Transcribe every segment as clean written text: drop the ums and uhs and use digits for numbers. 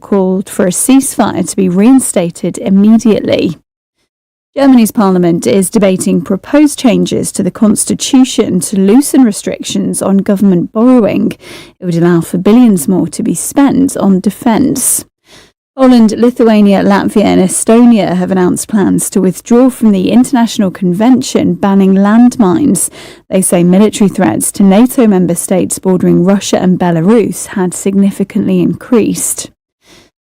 called for a ceasefire to be reinstated immediately. Germany's parliament is debating proposed changes to the constitution to loosen restrictions on government borrowing. It would allow for billions more to be spent on defence. Poland, Lithuania, Latvia and Estonia have announced plans to withdraw from the international convention banning landmines. They say military threats to NATO member states bordering Russia and Belarus had significantly increased.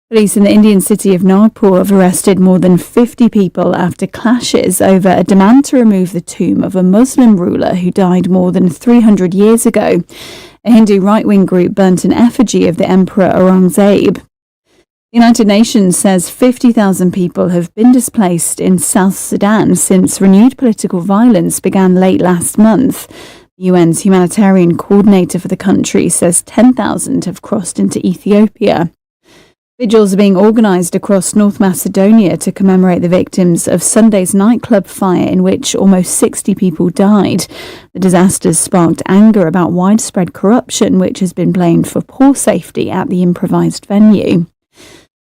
Police in the Indian city of Nagpur have arrested more than 50 people after clashes over a demand to remove the tomb of a Muslim ruler who died more than 300 years ago. A Hindu right-wing group burnt an effigy of the Emperor Aurangzeb. The United Nations says 50,000 people have been displaced in South Sudan since renewed political violence began late last month. The UN's humanitarian coordinator for the country says 10,000 have crossed into Ethiopia. Vigils are being organised across North Macedonia to commemorate the victims of Sunday's nightclub fire in which almost 60 people died. The disasters sparked anger about widespread corruption, which has been blamed for poor safety at the improvised venue.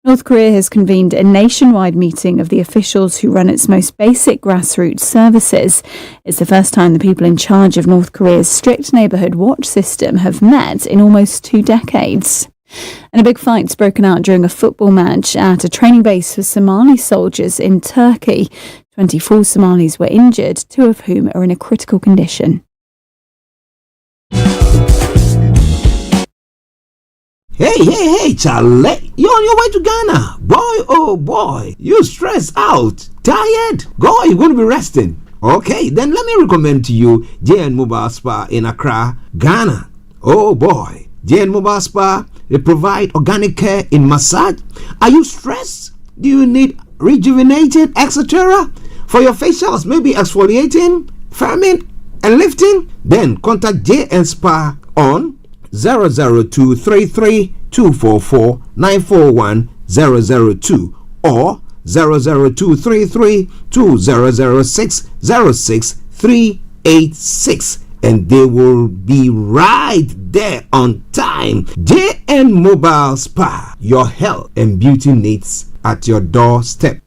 North Korea has convened a nationwide meeting of the officials who run its most basic grassroots services. It's the first time the people in charge of North Korea's strict neighbourhood watch system have met in almost 2 decades. And a big fight's broken out during a football match at a training base for Somali soldiers in Turkey. 24 Somalis were injured, 2 of whom are in a critical condition. Hey, Charlie, you're on your way to Ghana. Boy, oh boy, you stressed out, tired? God, you're going to be resting. Okay, then let me recommend to you JN Mobile Spa in Accra, Ghana. Oh boy, JN Mobile Spa, they provide organic care in massage. Are you stressed? Do you need rejuvenating, etc.? For your facials, maybe exfoliating, firming, and lifting? Then contact JN Spa on 00233 244 941 002 or 00233 2006 06386, and they will be right there on time. JN Mobile Spa, your health and beauty needs at your doorstep.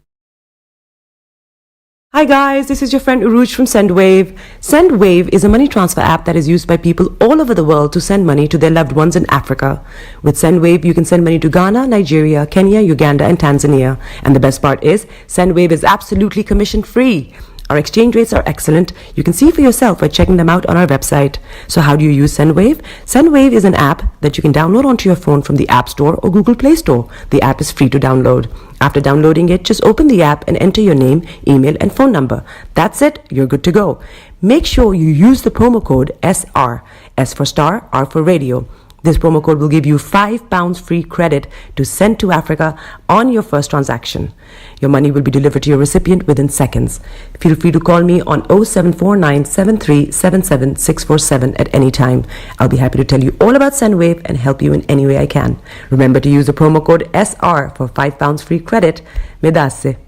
Hi guys, this is your friend Uruj from SendWave. SendWave is a money transfer app that is used by people all over the world to send money to their loved ones in Africa. With SendWave, you can send money to Ghana, Nigeria, Kenya, Uganda, and Tanzania. And the best part is, SendWave is absolutely commission-free. Our exchange rates are excellent. You can see for yourself by checking them out on our website. So how do you use SendWave? SendWave is an app that you can download onto your phone from the App Store or Google Play Store. The app is free to download. After downloading it, just open the app and enter your name, email, and phone number. That's it. You're good to go. Make sure you use the promo code SR. S for Starr, R for Radio. This promo code will give you £5 free credit to send to Africa on your first transaction. Your money will be delivered to your recipient within seconds. Feel free to call me on 0749 7377 647 at any time. I'll be happy to tell you all about SendWave and help you in any way I can. Remember to use the promo code SR for £5 free credit. Medasse.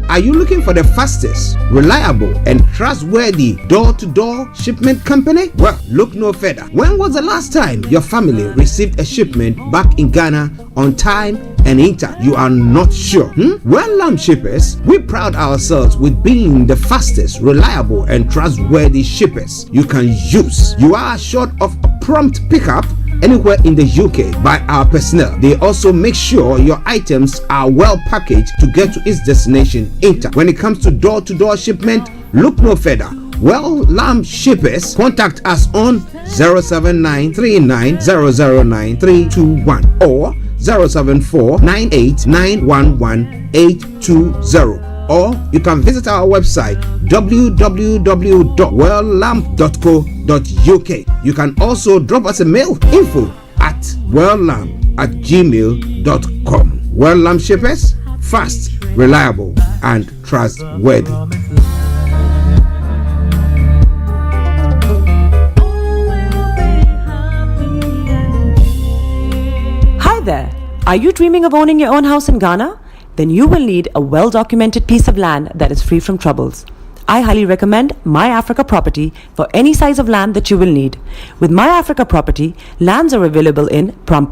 Are you looking for the fastest, reliable, and trustworthy door-to-door shipment company? Well, look no further. When was the last time your family received a shipment back in Ghana on time and in time? You are not sure? Well, Lamb Shippers, we pride ourselves with being the fastest, reliable, and trustworthy shippers you can use. You are assured of prompt pickup anywhere in the UK by our personnel. They also make sure your items are well packaged to get to its destination in time. When it comes to door-to-door shipment, look no further. Well, Lamb Shippers, contact us on 07939009321 or 07498911820. Or you can visit our website www.welllamp.co.uk. You can also drop us a mail, info@welllamp@gmail.com. Well Lamp Shippers, fast, reliable, and trustworthy. Hi there. Are you dreaming of owning your own house in Ghana? Then you will need a well-documented piece of land that is free from troubles. I highly recommend My Africa Property for any size of land that you will need. With My Africa Property, lands are available in Pram,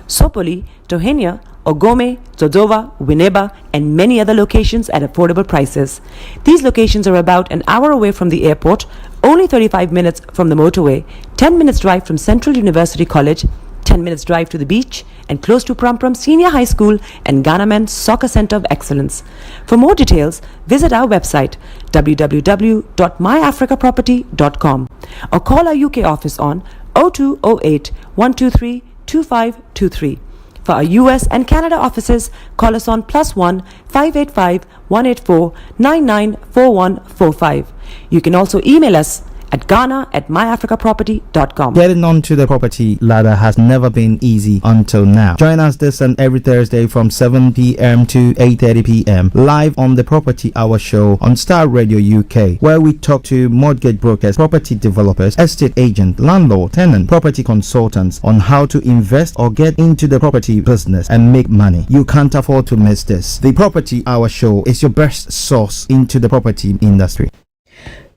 Sopoli, Tohenia, Ogome, Dodoma, Winneba, and many other locations at affordable prices. These locations are about an hour away from the airport, only 35 minutes from the motorway, 10 minutes drive from Central University College, 10 minutes drive to the beach, and close to Pram Senior High School and Ghana Men's Soccer Center of Excellence. For more details, visit our website www.myafricaproperty.com or call our UK office on 0208 123 2523. For our US and Canada offices, call us on +1 585 184 994145. You can also email us at ghana@myafricaproperty.com. Getting onto the property ladder has never been easy until now. Join us this and every Thursday from 7 p.m. to 8:30 p.m. live on the Property Hour Show on Starr Radio UK, where we talk to mortgage brokers, property developers, estate agents, landlord, tenant, property consultants on how to invest or get into the property business and make money. You can't afford to miss this. The Property Hour Show is your best source into the property industry.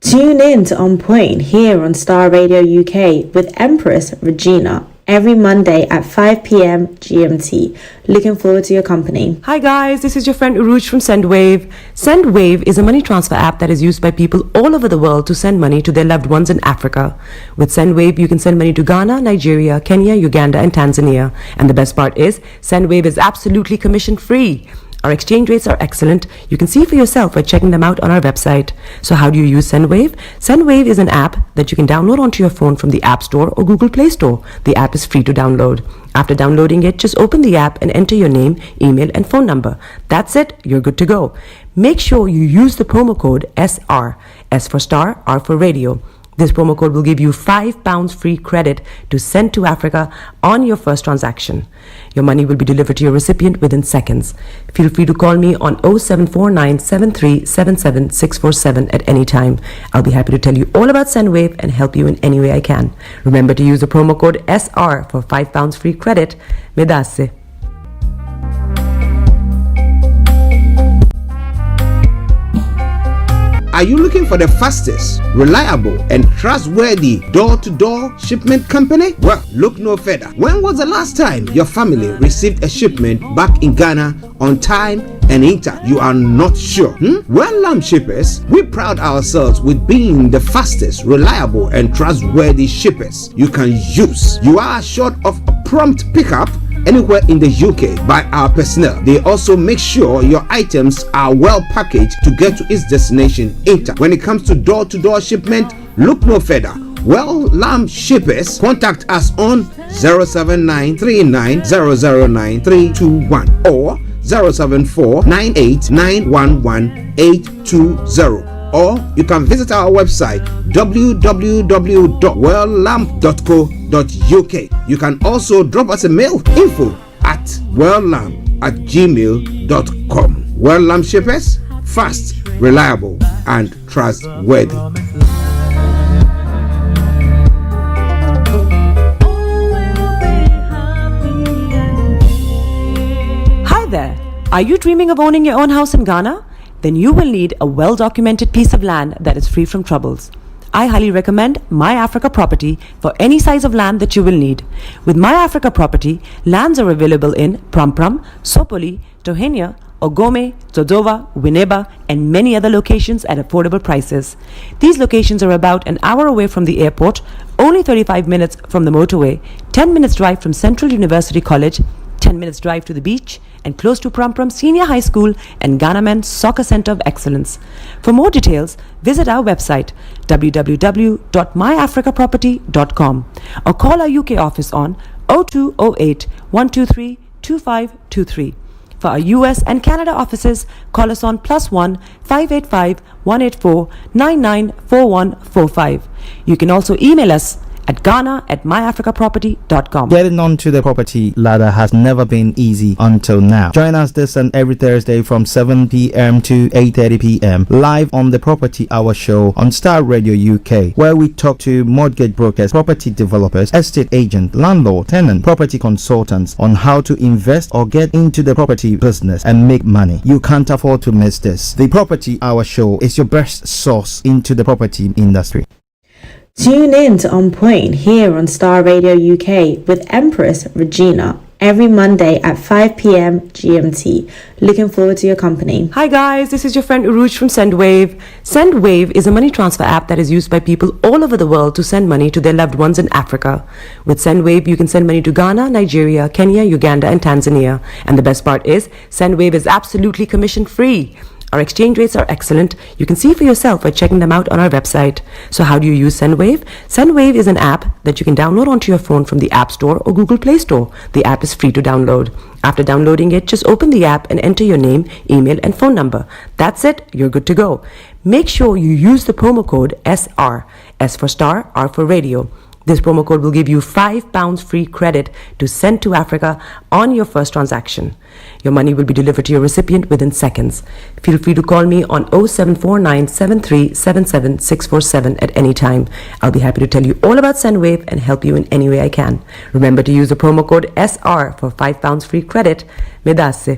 Tune in to On Point here on Starr Radio UK with Empress Regina every Monday at 5 p.m. GMT. Looking forward to your company. Hi guys, this is your friend Uruj from SendWave. SendWave is a money transfer app that is used by people all over the world to send money to their loved ones in Africa. With SendWave, you can send money to Ghana, Nigeria, Kenya, Uganda, and Tanzania. And the best part is, SendWave is absolutely commission free. Our exchange rates are excellent. You can see for yourself by checking them out on our website. So how do you use SendWave? SendWave is an app that you can download onto your phone from the App Store or Google Play Store. The app is free to download. After downloading it, just open the app and enter your name, email, and phone number. That's it. You're good to go. Make sure you use the promo code SR. S for Star, R for Radio. This promo code will give you £5 free credit to send to Africa on your first transaction. Your money will be delivered to your recipient within seconds. Feel free to call me on 0749 7377 647 at any time. I'll be happy to tell you all about SendWave and help you in any way I can. Remember to use the promo code SR for £5 free credit. Medasse. Are you looking for the fastest, reliable, and trustworthy door-to-door shipment company? Well, look no further. When was the last time your family received a shipment back in Ghana on time and in time? You are not sure? Well, Lamb Shippers, we pride ourselves with being the fastest, reliable, and trustworthy shippers you can use. You are assured of a prompt pickup anywhere in the UK by our personnel. They also make sure your items are well packaged to get to its destination in time. When it comes to door-to-door shipment, look no further. Well, Lamb Shippers, contact us on 07939009321 or 07498911820. Or you can visit our website www.welllamp.co.uk. You can also drop us a mail, info@welllamp@gmail.com. Well Lamp Shippers, fast, reliable, and trustworthy. Hi there. Are you dreaming of owning your own house in Ghana? Then you will need a well-documented piece of land that is free from troubles. I highly recommend My Africa Property for any size of land that you will need. With My Africa Property, lands are available in Pram, Sopoli, Tohenia, Ogome, Dodoma, Winneba, and many other locations at affordable prices. These locations are about an hour away from the airport, only 35 minutes from the motorway, 10 minutes drive from Central University College, 10 minutes drive to the beach, and close to Pram Senior High School and Ghana Men's Soccer Center of Excellence. For more details, visit our website www.myafricaproperty.com or call our UK office on 0208 123 2523. For our US and Canada offices, call us on +1 585 184 994145. You can also email us at Ghana@myafricaproperty.com. Getting onto the property ladder has never been easy until now. Join us this and every Thursday from 7 p.m. to 8:30 p.m. live on the Property Hour show on Starr Radio UK, where we talk to mortgage brokers, property developers, estate agents, landlord, tenant, property consultants on how to invest or get into the property business and make money. You can't afford to miss this. The Property Hour show is your best source into the property industry. Tune in to On Point here on Starr Radio UK with Empress Regina every Monday at 5 p.m. GMT. Looking forward to your company. Hi guys, this is your friend Uruj from SendWave. SendWave is a money transfer app that is used by people all over the world to send money to their loved ones in Africa. With SendWave, you can send money to Ghana, Nigeria, Kenya, Uganda, and Tanzania. And the best part is, SendWave is absolutely commission free. Our exchange rates are excellent. You can see for yourself by checking them out on our website. So how do you use SendWave? SendWave is an app that you can download onto your phone from the App Store or Google Play Store. The app is free to download. After downloading it, just open the app and enter your name, email, and phone number. That's it. You're good to go. Make sure you use the promo code SR. S for Star, R for Radio. This promo code will give you £5 free credit to send to Africa on your first transaction. Your money will be delivered to your recipient within seconds. Feel free to call me on 0749 7377 647 at any time. I'll be happy to tell you all about SendWave and help you in any way I can. Remember to use the promo code SR for £5 free credit. Medasse.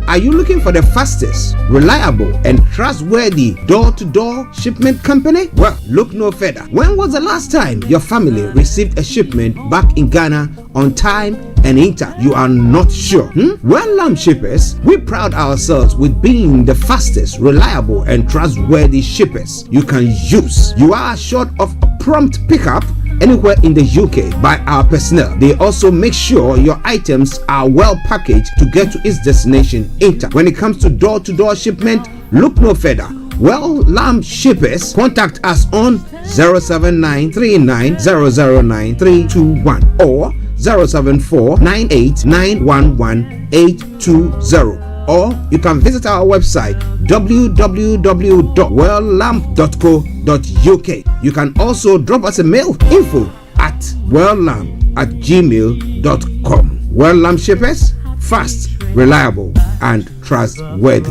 Are you looking for the fastest, reliable, and trustworthy door-to-door shipment company? Well, look no further. When was the last time your family received a shipment back in Ghana on time and in time? You are not sure? Well, Lamb Shippers, we pride ourselves with being the fastest, reliable, and trustworthy shippers you can use. You are assured of a prompt pickup anywhere in the UK by our personnel. They also make sure your items are well packaged to get to its destination in time. When it comes to door-to-door shipment, look no further. Well, Lamb Shippers, contact us on 07939009321 or 07498911820. Or you can visit our website www.welllamp.co.uk. You can also drop us a mail, info@welllamp@gmail.com. Well Lamp Shippers, fast, reliable, and trustworthy.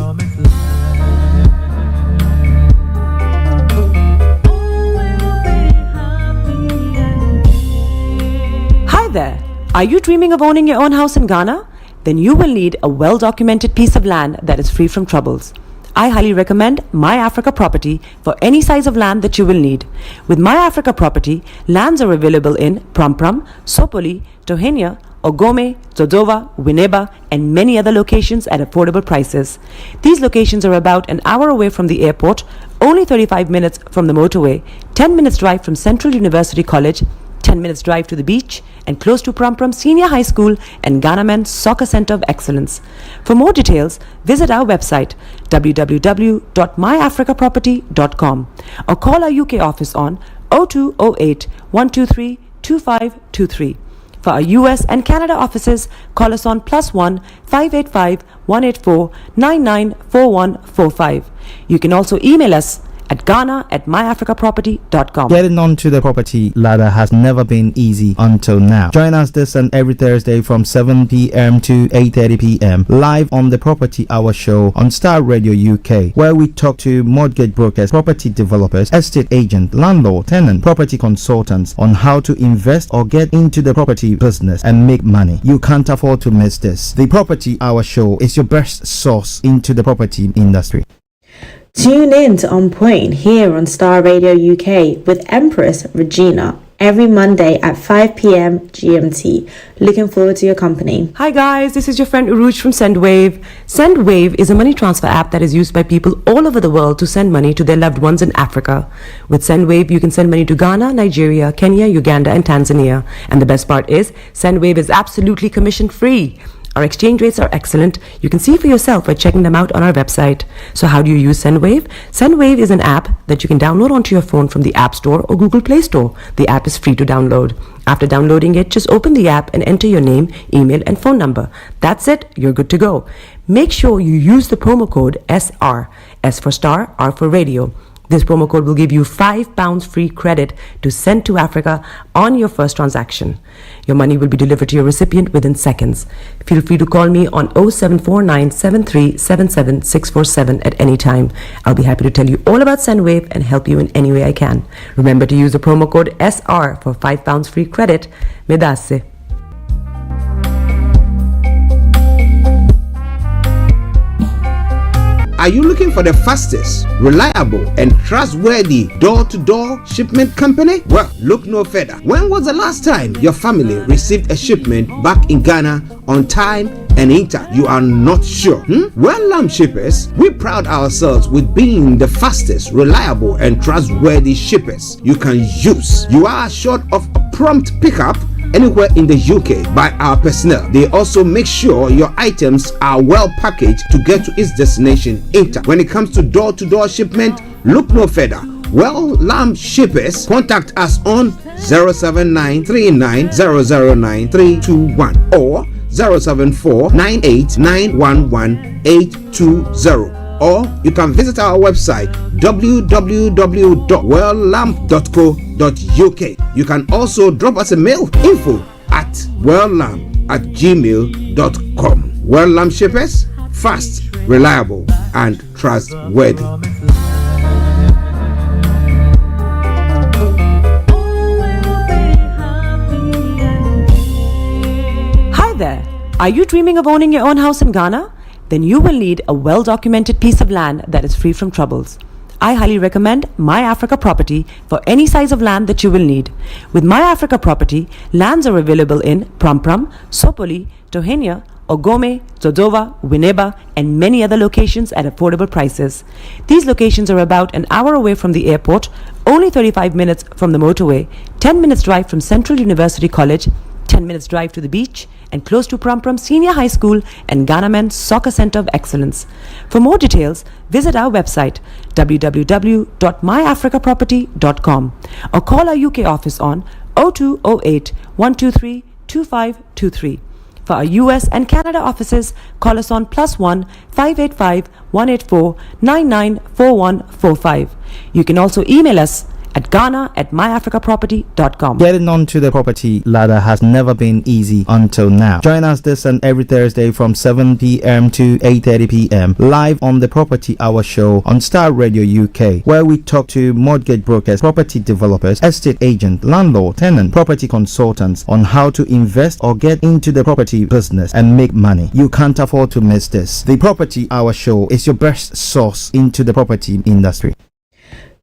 Hi there. Are you dreaming of owning your own house in Ghana? Then you will need a well-documented piece of land that is free from troubles. I highly recommend My Africa Property for any size of land that you will need. With My Africa Property, lands are available in Pram, Sopoli, Tohenia, Ogome, Dodova, Winneba, and many other locations at affordable prices. These locations are about an hour away from the airport, only 35 minutes from the motorway, 10 minutes drive from Central University College, 10 minutes drive to the beach, and close to Pram Senior High School and Ghana Men's Soccer Center of Excellence. For more details, visit our website www.myafricaproperty.com or call our UK office on 0208 123 2523. For our US and Canada offices, call us on +1 585 184 994145. You can also email us at Ghana@myafricaproperty.com. Getting onto the property ladder has never been easy until now. Join us this and every Thursday from 7 p.m. to 8:30 p.m. live on the Property Hour show on Starr Radio UK, where we talk to mortgage brokers, property developers, estate agents, landlord, tenant, property consultants on how to invest or get into the property business and make money. You can't afford to miss this. The Property Hour show is your best source into the property industry. Tune in to On Point here on Starr Radio UK with Empress Regina every Monday at 5 p.m. GMT. Looking forward to your company. Hi guys, this is your friend Uruj from SendWave. SendWave is a money transfer app that is used by people all over the world to send money to their loved ones in Africa. With SendWave, you can send money to Ghana, Nigeria, Kenya, Uganda, and Tanzania. And the best part is, SendWave is absolutely commission free. Our exchange rates are excellent. You can see for yourself by checking them out on our website. So how do you use SendWave? SendWave is an app that you can download onto your phone from the App Store or Google Play Store. The app is free to download. After downloading it, just open the app and enter your name, email, and phone number. That's it. You're good to go. Make sure you use the promo code SR. S for Star, R for Radio. This promo code will give you £5 free credit to send to Africa on your first transaction. Your money will be delivered to your recipient within seconds. Feel free to call me on 0749 7377 647 at any time. I'll be happy to tell you all about SendWave and help you in any way I can. Remember to use the promo code SR for £5 free credit. Medasse. Are you looking for the fastest, reliable, and trustworthy door-to-door shipment company? Well, look no further. When was the last time your family received a shipment back in Ghana on time and in time? You are not sure? Well, Lamb Shippers, we pride ourselves with being the fastest, reliable, and trustworthy shippers you can use. You are assured of a prompt pickup anywhere in the UK by our personnel. They also make sure your items are well packaged to get to its destination in time. When it comes to door-to-door shipment, look no further. Well, Lamb Shippers, contact us on 07939009321 or 07498911820. Or you can visit our website www.welllamp.co.uk. You can also drop us a mail, info@welllamp@gmail.com. Well Lamb Shippers, fast, reliable, and trustworthy. Hi there. Are you dreaming of owning your own house in Ghana? Then you will need a well-documented piece of land that is free from troubles. I highly recommend My Africa Property for any size of land that you will need. With My Africa Property, lands are available in Pram, Sopoli, Tohenia, Ogome, Dodova, Winneba, and many other locations at affordable prices. These locations are about an hour away from the airport, only 35 minutes from the motorway, 10 minutes drive from Central University College, 10 minutes drive to the beach, and close to Pram Senior High School and Ghana Men's Soccer Center of Excellence. For more details, visit our website www.myafricaproperty.com or call our UK office on 0208 123 2523. For our US and Canada offices, call us on +1 585 184 994145. You can also email us at ghana@myafricaproperty.com. Getting onto the property ladder has never been easy until now. Join us this and every Thursday from 7 p.m. to 8:30 p.m. live on the Property Hour Show on Starr Radio UK, where we talk to mortgage brokers, property developers, estate agents, landlord, tenant, property consultants on how to invest or get into the property business and make money. You can't afford to miss this. The Property Hour Show is your best source into the property industry.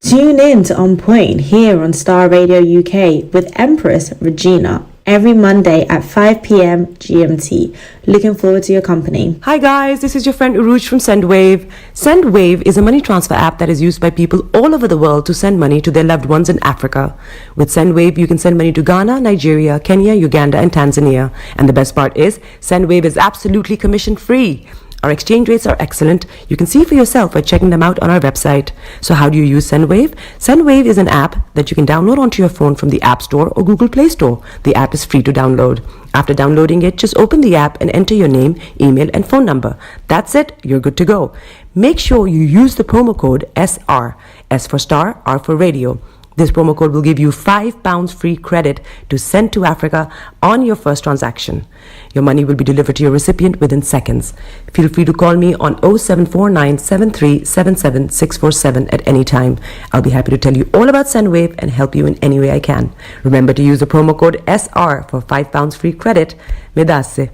Tune in to On Point here on Starr Radio UK with Empress Regina every Monday at 5 p.m. GMT. Looking forward to your company. Hi guys, this is your friend Uruj from SendWave. SendWave is a money transfer app that is used by people all over the world to send money to their loved ones in Africa. With SendWave, you can send money to Ghana, Nigeria, Kenya, Uganda, and Tanzania. And the best part is, SendWave is absolutely commission free. Our exchange rates are excellent. You can see for yourself by checking them out on our website. So how do you use SendWave? SendWave is an app that you can download onto your phone from the App Store or Google Play Store. The app is free to download. After downloading it, just open the app and enter your name, email, and phone number. That's it. You're good to go. Make sure you use the promo code SR. S for Star, R for Radio. This promo code will give you £5 free credit to send to Africa on your first transaction. Your money will be delivered to your recipient within seconds. Feel free to call me on 0749 7377 647 at any time. I'll be happy to tell you all about SendWave and help you in any way I can. Remember to use the promo code SR for £5 free credit. Medasse.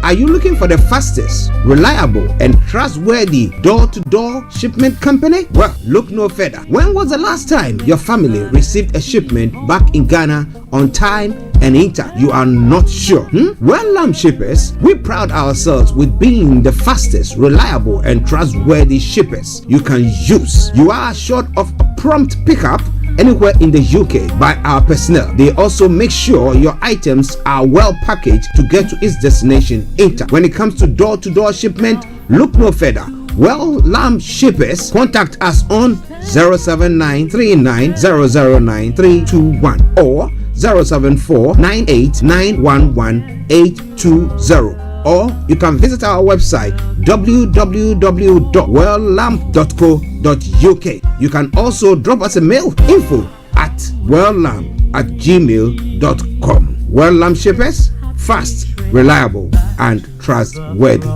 Are you looking for the fastest, reliable, and trustworthy door-to-door shipment company? Well, look no further. When was the last time your family received a shipment back in Ghana on time and in time? You are not sure? Well, Lamb Shippers, we pride ourselves with being the fastest, reliable, and trustworthy shippers you can use. You are assured of a prompt pickup anywhere in the UK by our personnel. They also make sure your items are well packaged to get to its destination in time. When it comes to door-to-door shipment, look no further. Well, Lamb Shippers, contact us on 07939009321 or 07498911820, or you can visit our website www.welllamp.co.uk. You can also drop us a mail, info@welllamp@gmail.com. Well Lamb Shippers, fast, reliable, and trustworthy.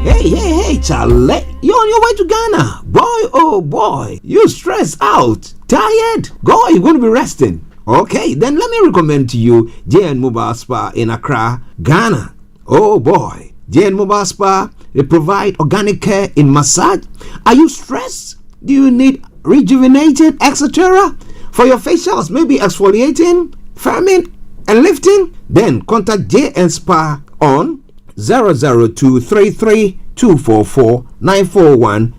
Hey, Charlie, you're on your way to Ghana. Boy, oh boy, you stressed out, tired. Go, you're going to be resting. Okay, then let me recommend to you JN Mobile Spa in Accra, Ghana. Oh boy, JN Mobile Spa, they provide organic care in massage. Are you stressed? Do you need rejuvenated, etc.? For your facials, maybe exfoliating, firming, and lifting? Then contact JN Spa on 00233244941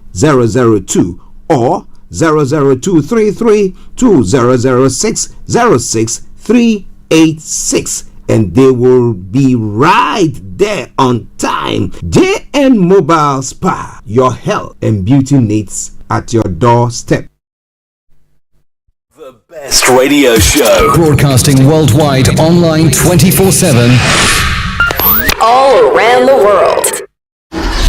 or 00233200606 and they will be right there on time. JN Mobile Spa, your health and beauty needs at your doorstep. The best radio show, broadcasting worldwide, online 24/7. All around the world.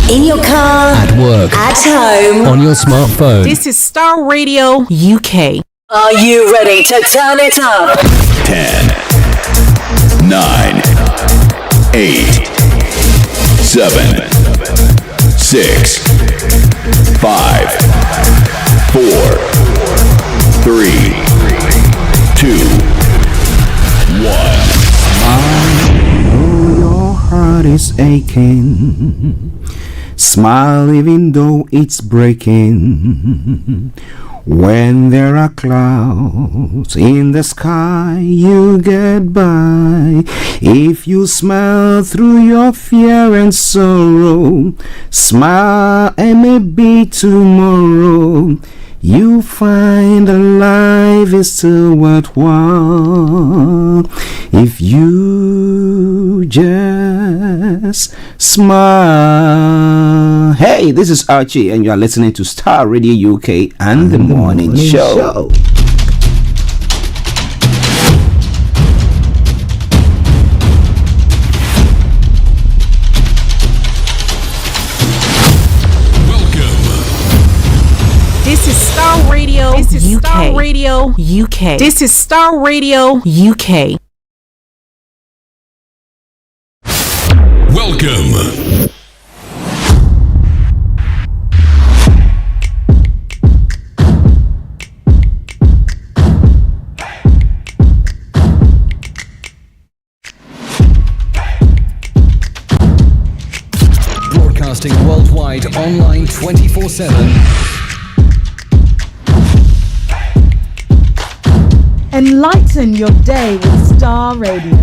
In your car, At work, at home, on your smartphone. This is Starr Radio UK. Are you ready to turn it up? 10, 9, 8, 7, 6, 5, 4, 3, 2, 1. Heart is aching. Smile even though it's breaking. When there are clouds in the sky, you get by. If you smile through your fear and sorrow, smile and maybe tomorrow you find that life is still worthwhile if you just smile. Hey, this is Archie and you are listening to Starr Radio UK and the Morning Show. This is Starr Radio. This is UK. Starr Radio UK. This is Starr Radio UK. Welcome. Broadcasting worldwide, online 24/7. Enlighten your day with Starr Radio.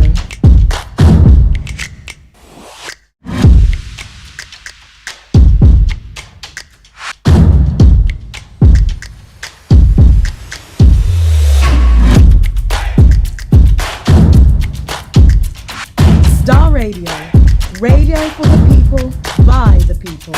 Starr Radio. Radio for the people, by the people.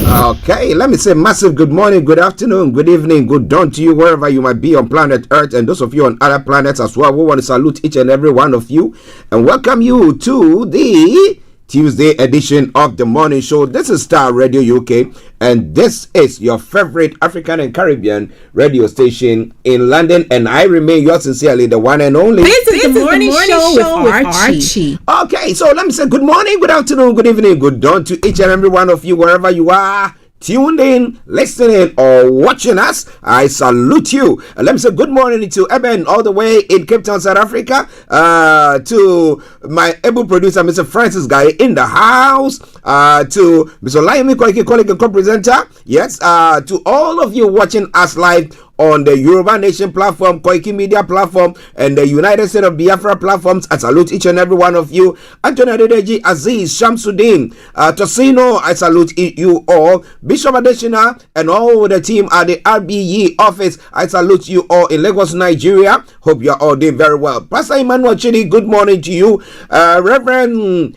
Okay, let me say massive good morning, good afternoon, good evening, good dawn to you wherever you might be on planet Earth, and those of you on other planets as well. We want to salute each and every one of you and welcome you to the Tuesday edition of the morning show. This is Starr Radio UK, and this is your favorite African and Caribbean radio station in London, and I remain yours sincerely, the one and only. This is the morning show with Archie. Okay, so let me say good morning, good afternoon, good evening, good dawn to each and every one of you wherever you are tuned in, listening, or watching us. I salute you. Let me say good morning to Eben all the way in Cape Town, South Africa. To my able producer, Mr. Francis Guy in the house. to Mr. Laimi Koike, colleague and co-presenter. Yes, to all of you watching us live on the Yoruba Nation platform, Koiki Media platform, and the United States of Biafra platforms. I salute each and every one of you. Anthony Adedeji, Aziz, Shamsuddin, Tosino, I salute you all. Bishop Adeshina and all the team at the RBE office, I salute you all in Lagos, Nigeria. Hope you're all doing very well. Pastor Emmanuel Chidi, good morning to you. Reverend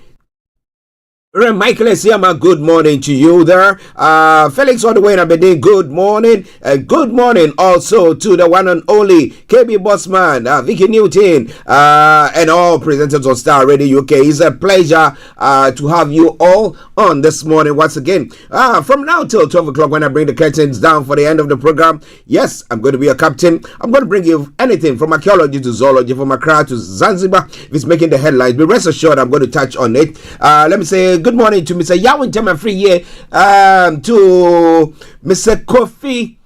Michael Esiama, good morning to you there. Felix Odeway Abedin, good morning. Good morning also to the one and only KB Bossman, Vicky Newton, and all presenters on Star Radio UK. It's a pleasure to have you all on this morning once again. From now till 12 o'clock when I bring the curtains down for the end of the program. Yes, I'm going to be a captain. I'm going to bring you anything from archaeology to zoology, from Accra to Zanzibar. If it's making the headlines, but rest assured I'm going to touch on it. Let me say good morning to Mr. Yawin Tema Free here, to Mr. Kofi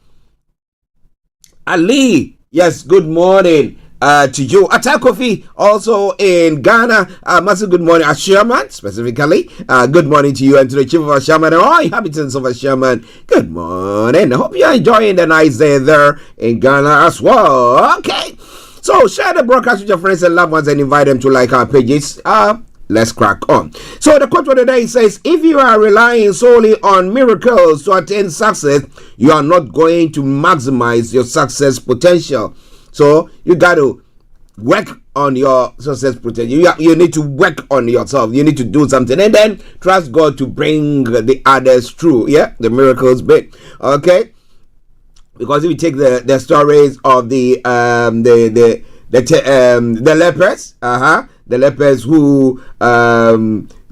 Ali. Yes, good morning to you. Atta Kofi, also in Ghana. Massive good morning, Asherman, specifically. Good morning to you and to the chief of Asherman and all inhabitants of Asherman. Good morning. I hope you're enjoying the nice day there in Ghana as well. Okay, so share the broadcast with your friends and loved ones and invite them to like our pages. Let's crack on. So the quote for the day says, if you are relying solely on miracles to attain success, you are not going to maximize your success potential. So you got to work on your success potential. You need to work on yourself. You need to do something and then trust God to bring the others through. Yeah, the miracles bit. Okay, because if you take the stories of the lepers, the lepers who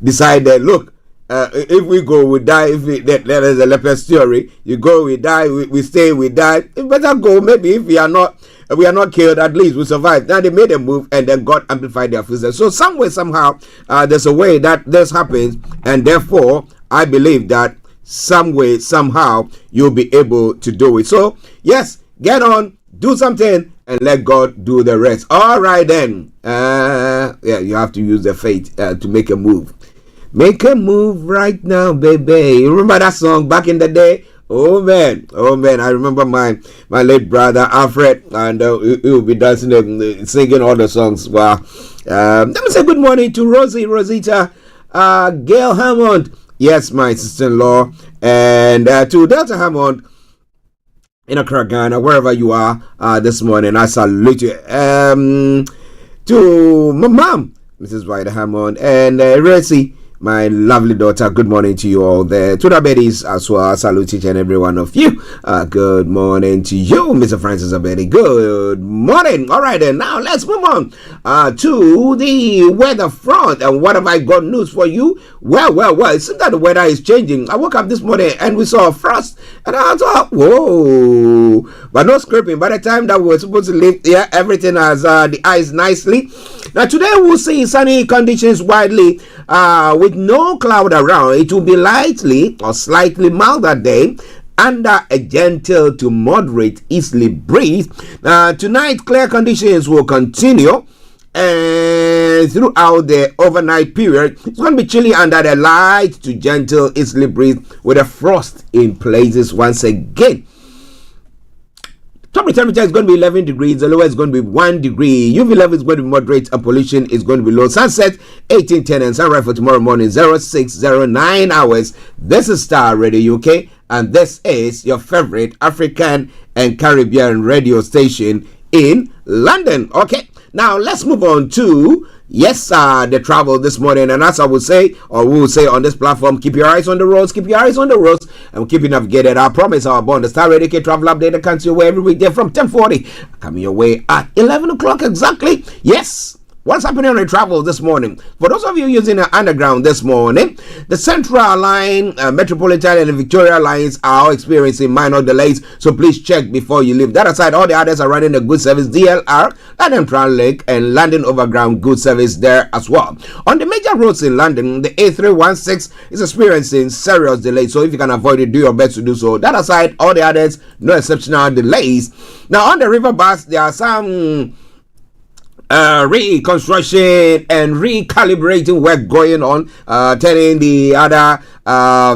decided, look, if we go, we die. That is a leper story. You go, we die. We stay, we die. You better go. Maybe if we are not killed, at least we survive. Now they made a move, and then God amplified their footsteps. So some way, somehow, there's a way that this happens, and therefore I believe that some way, somehow, you'll be able to do it. So yes, get on, do something, and let God do the rest. All right then. Yeah, you have to use the faith to make a move. Make a move right now, baby. You remember that song back in the day? Oh man, I remember my late brother Alfred, and he will be dancing and singing all the songs. Wow. Let me say good morning to Rosita, Gail Hammond. Yes, my sister-in-law, and to Delta Hammond in Accra, Ghana, wherever you are this morning. I salute you. To my mom, Mrs. White Hammond, and Resi, my lovely daughter. Good morning to you all there. To the Betty's as well. I salute each and every one of you. Good morning to you, Mr. Francis Abedi. Good morning. All right, then now let's move on to the weather front. And what have I got news for you? Well, it seems that the weather is changing. I woke up this morning and we saw a frost, and I thought, whoa, but no scraping. By the time that we were supposed to leave, yeah, everything has the ice nicely. Now today we'll see sunny conditions widely with no cloud around. It will be lightly or slightly milder day under a gentle to moderate easterly breeze. Tonight clear conditions will continue and throughout the overnight period. It's going to be chilly under the light to gentle easterly breeze with a frost in places once again. Top temperature is going to be 11 degrees. The lowest is going to be 1 degree. UV level is going to be moderate and pollution is going to be low. Sunset 18:10 and sunrise for tomorrow morning 0609 hours. This is Star Radio UK and this is your favorite African and Caribbean radio station in London. Okay, now let's move on to the travel this morning. And as I will say, or we will say on this platform, keep your eyes on the roads, and we'll keep you navigated. I promise our bond, the Star Radio K travel update that comes your way every weekday from 10:40, coming your way at 11 o'clock exactly. Yes. What's happening on the travel this morning? For those of you using the underground this morning, the Central Line, Metropolitan and the Victoria lines are all experiencing minor delays, so please check before you leave. That aside, all the others are running a good service, DLR, London Translink, and London Overground good service there as well. On the major roads in London, the A316 is experiencing serious delays, so if you can avoid it, do your best to do so. That aside, all the others, no exceptional delays. Now, on the river bus, there are some reconstruction and recalibrating work going on, turning the other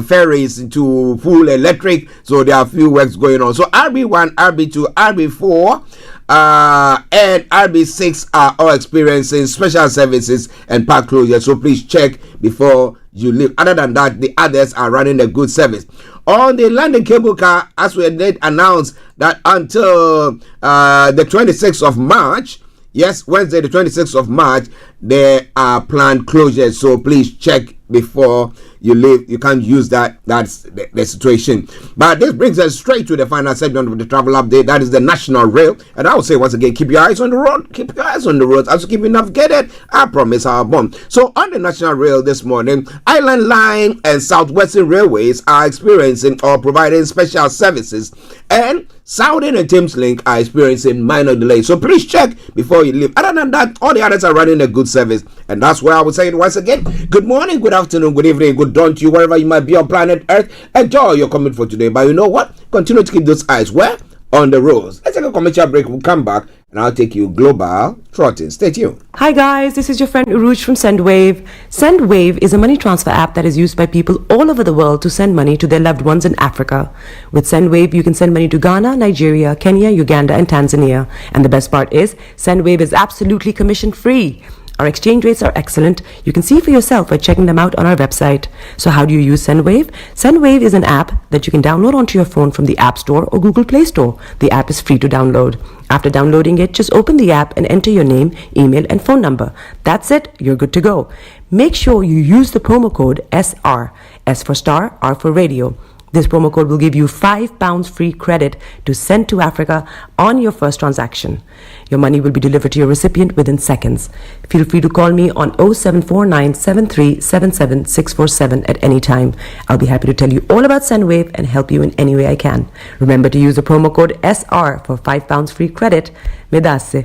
ferries into full electric. So there are a few works going on. So RB1, RB2, RB4 and RB6 are all experiencing special services and park closure. So please check before you leave. Other than that, the others are running a good service. On the landing cable car, as we did announce that until the 26th of March, yes, Wednesday the 26th of March, there are planned closures. So please check before you leave. You can't use that. That's the situation. But this brings us straight to the final segment of the travel update. That is the National Rail. And I will say once again, keep your eyes on the road. Keep your eyes on the road. As you keep you navigated, I promise our bomb. So on the National Rail this morning, Island Line and Southwestern Railways are experiencing or providing special services, and Southern and Thames Link are experiencing minor delays. So please check before you leave. Other than that, all the others are running a good service. And that's where I will say it once again. Good morning, good afternoon, good evening, good dawn to you, wherever you might be on planet Earth. Enjoy your comment for today. But you know what? Continue to keep those eyes where? On the roads. Let's take a commercial break. We'll come back and I'll take you global trotting. Stay tuned. Hi guys, this is your friend Uruj from SendWave. SendWave is a money transfer app that is used by people all over the world to send money to their loved ones in Africa. With SendWave, you can send money to Ghana, Nigeria, Kenya, Uganda, and Tanzania. And the best part is, SendWave is absolutely commission free. Our exchange rates are excellent. You can see for yourself by checking them out on our website. So how do you use SendWave? SendWave is an app that you can download onto your phone from the App Store or Google Play Store. The app is free to download. After downloading it, just open the app and enter your name, email, and phone number. That's it. You're good to go. Make sure you use the promo code SR. S for Star, R for Radio. This promo code will give you £5 free credit to send to Africa on your first transaction. Your money will be delivered to your recipient within seconds. Feel free to call me on 0749 7377 647 at any time. I'll be happy to tell you all about SendWave and help you in any way I can. Remember to use the promo code SR for £5 free credit. Medasse.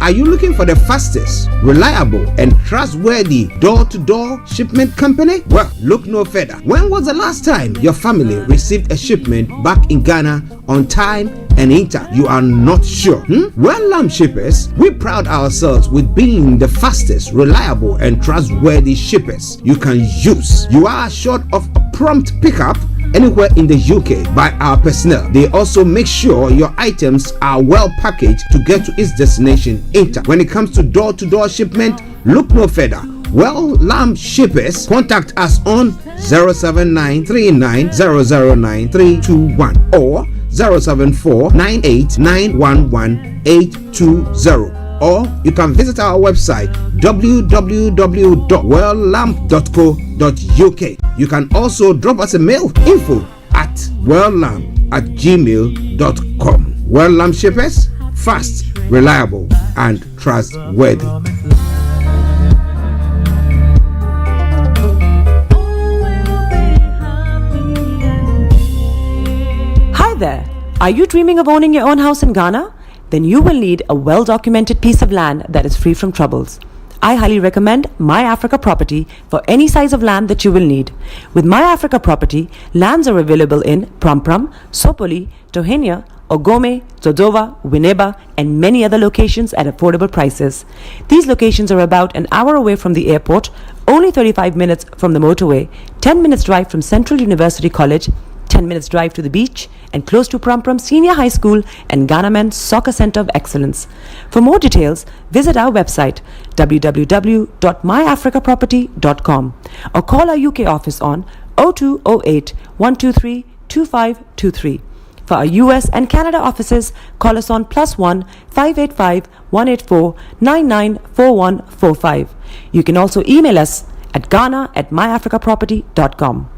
Are you looking for the fastest, reliable, and trustworthy door-to-door shipment company? Well, look no further. When was the last time your family received a shipment back in Ghana on time and in time? You are not sure? Well, Lamb Shippers, we pride ourselves with being the fastest, reliable, and trustworthy shippers you can use. You are assured of a prompt pickup anywhere in the UK by our personnel. They also make sure your items are well packaged to get to its destination in time. When it comes to door-to-door shipment, look no further. Well, Lamb Shippers, contact us on 07939009321 or 07498911820. Or you can visit our website www.welllamp.co.uk. You can also drop us a mail, info@welllamp@gmail.com. Well Lamp Shippers, fast, reliable, and trustworthy. Hi there. Are you dreaming of owning your own house in Ghana? Then you will need a well-documented piece of land that is free from troubles. I highly recommend My Africa Property for any size of land that you will need. With My Africa Property, lands are available in Prampram, Sopoli, Tohinia, Ogome, Dodova, Winneba, and many other locations at affordable prices. These locations are about an hour away from the airport, only 35 minutes from the motorway, 10 minutes drive from Central University College, 10 minutes drive to the beach, and close to Prampram Senior High School and Ghanaman Soccer Center of Excellence. For more details, visit our website www.myafricaproperty.com or call our UK office on 0208 123 2523. For our US and Canada offices, call us on +1 585 184 994145. You can also email us at ghana@myafricaproperty.com.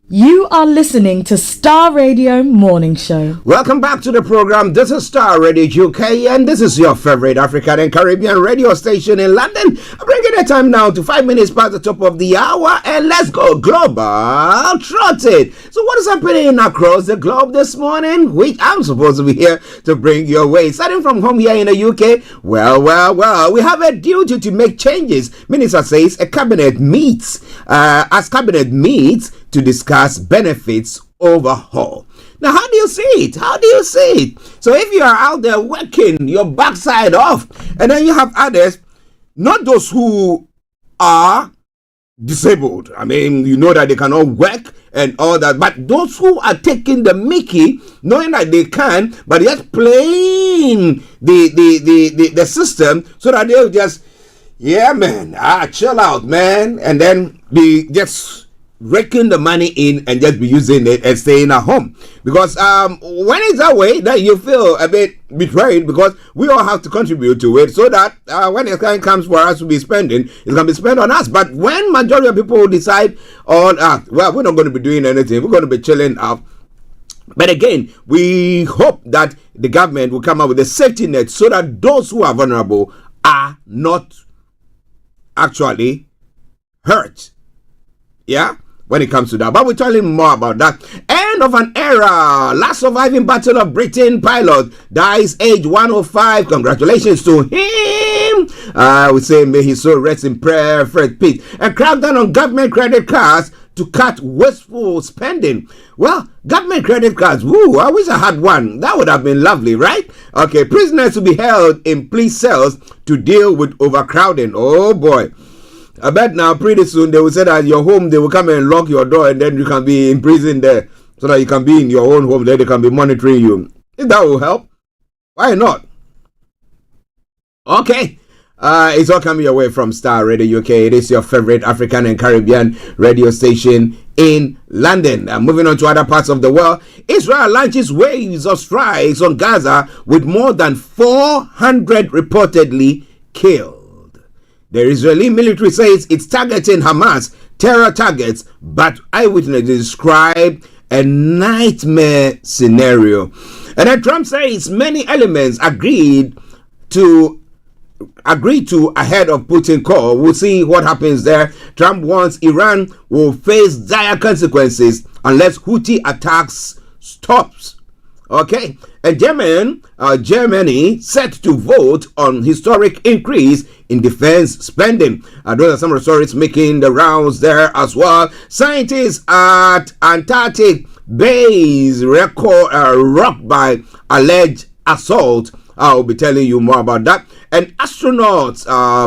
You are listening to Star Radio Morning Show. Welcome back to the program. This is Star Radio UK, and this is your favorite African and Caribbean radio station in London. I'm bringing the time now to 5 minutes past the top of the hour, and let's go global trotted. So what is happening across the globe this morning? Which I'm supposed to be here to bring your way. Starting from home here in the UK, well, we have a duty to make changes. Minister says a cabinet meets, as cabinet meets to discuss benefits overhaul. Now, how do you see it? How do you see it? So if you are out there working your backside off, and then you have others, not those who are disabled. I mean, you know that they cannot work and all that, but those who are taking the mickey, knowing that they can, but yet playing the system so that they'll just, yeah, man, chill out, man, and then be just raking the money in and just be using it and staying at home. Because when it's that way, then you feel a bit betrayed, because we all have to contribute to it, so that when the time comes for us to be spending, it's going to be spent on us. But when majority of people decide on, well, we're not going to be doing anything, we're going to be chilling out. But again, we hope that the government will come up with a safety net so that those who are vulnerable are not actually hurt. Yeah, when it comes to that. But we're telling more about that. End of an era. Last surviving Battle of Britain pilot dies age 105. Congratulations to him. We say may his soul rest in prayer. Fred Pitt. And crackdown on government credit cards to cut wasteful spending. Well, government credit cards, woo, I wish I had one. That would have been lovely, right? Okay, prisoners to be held in police cells to deal with overcrowding. Oh boy. I bet now pretty soon they will say that your home, they will come and lock your door, and then you can be in prison there, so that you can be in your own home, then they can be monitoring you. If that will help, why not? Okay. It's all coming your way from Starr Radio UK. It is your favorite African and Caribbean radio station in London. Moving on to other parts of the world, Israel launches waves of strikes on Gaza with more than 400 reportedly killed. The Israeli military says it's targeting Hamas terror targets, but eyewitnesses describe a nightmare scenario. And then Trump says many elements agreed to ahead of Putin call. We'll see what happens there. Trump warns Iran will face dire consequences unless Houthi attacks stops. Okay, and Germany set to vote on historic increase in defense spending. Those are some of the stories making the rounds there as well. Scientists at Antarctic base rocked by alleged assault. I'll be telling you more about that. And astronauts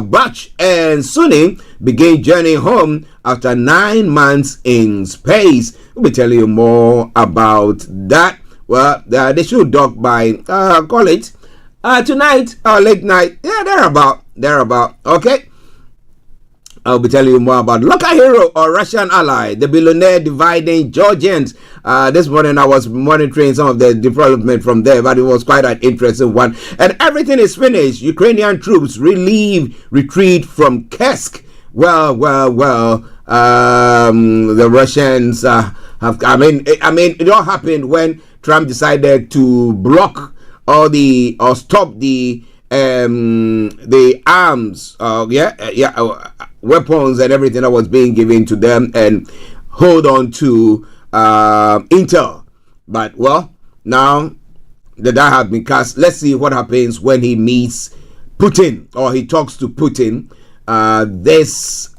Bach and Suni begin journeying home after 9 months in space. We'll be telling you more about that. Well, they should dock by, call it, tonight or late night. Yeah, thereabout. Okay. I'll be telling you more about local hero or Russian ally, the billionaire dividing Georgians. This morning I was monitoring some of the development from there, but it was quite an interesting one. And everything is finished. Ukrainian troops retreat from Kursk. Well. The Russians have. I mean, it all happened when Trump decided to block stop the arms, weapons and everything that was being given to them, and hold on to intel. But well, now the die has been cast. Let's see what happens when he meets Putin, or he talks to Putin this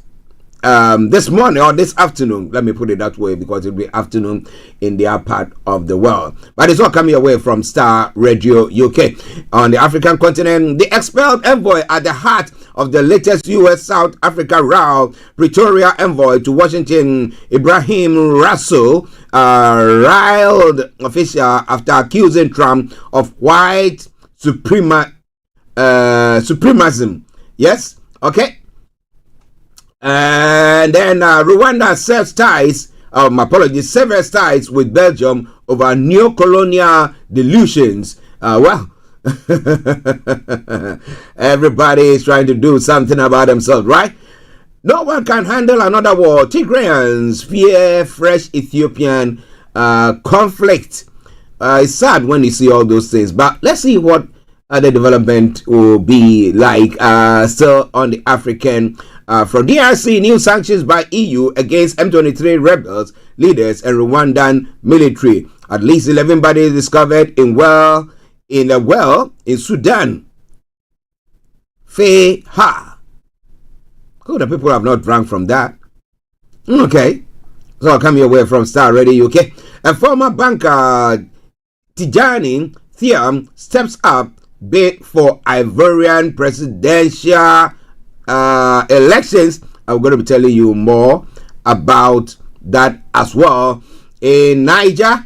morning or this afternoon. Let me put it that way, because it'll be afternoon in their part of the world. But it's all coming away from Starr Radio UK. On the African continent, the expelled envoy at the heart of the latest U.S. South Africa row, Pretoria envoy to Washington, Ibrahim Rasool, riled official after accusing Trump of white supremacism. Yes, okay. And then Rwanda severs ties with Belgium over neo-colonial delusions. Everybody is trying to do something about themselves, right? No one can handle another war. Tigrayans fear fresh Ethiopian conflict. It's sad when you see all those things, but let's see what the development will be like. Still on the African from DRC, new sanctions by EU against M23 rebels, leaders, and Rwandan military. At least 11 bodies discovered in a well in Sudan. The people have not drunk from that. Okay. So I'll come your way from Star Radio UK. A former banker, Tijani Thiam, steps up bid for Ivorian presidential elections. I'm going to be telling you more about that as well. In Niger,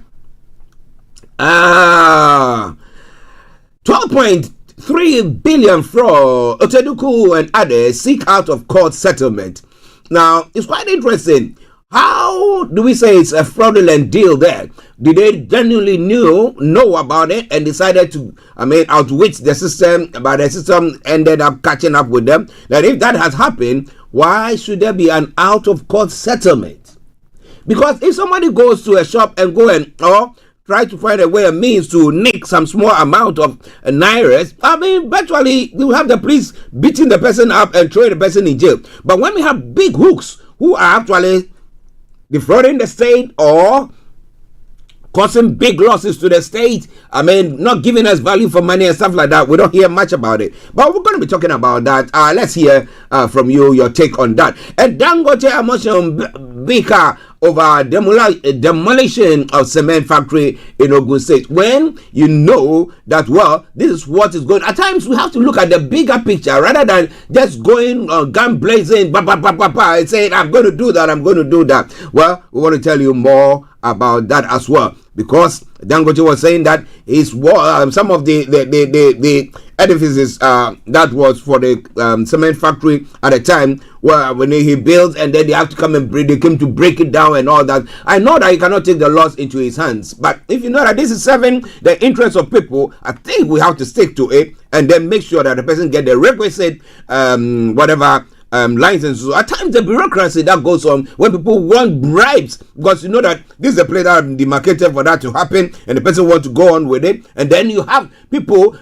12.3 billion fraud, Oteduku and others seek out of court settlement. Now, it's quite interesting. How do we say it's a fraudulent deal there? Did they genuinely know about it and decided to, outwit the system, but the system ended up catching up with them? That if that has happened, why should there be an out-of-court settlement? Because if somebody goes to a shop and try to find a way, a means to nick some small amount of nairas, virtually you have the police beating the person up and throwing the person in jail. But when we have big hooks who are actually defrauding the state or causing big losses to the state, not giving us value for money and stuff like that, we don't hear much about it. But we're going to be talking about that. Let's hear from you, your take on that. And Dangote emotion Bika over demolition of cement factory in Ogun State. When you know that, well, this is what is going. At times we have to look at the bigger picture rather than just going gun blazing, and saying, I'm going to do that, I'm going to do that. Well, we want to tell you more about that as well, because Dangote was saying that some of the edifices that was for the cement factory at the time, when he built, and then they have to come and they came to break it down and all that. I know that he cannot take the laws into his hands, but if you know that this is serving the interests of people, I think we have to stick to it and then make sure that the person get the requisite licenses. So at times the bureaucracy that goes on when people want bribes, because you know that this is a place that are demarcated for that to happen, and the person wants to go on with it, and then you have people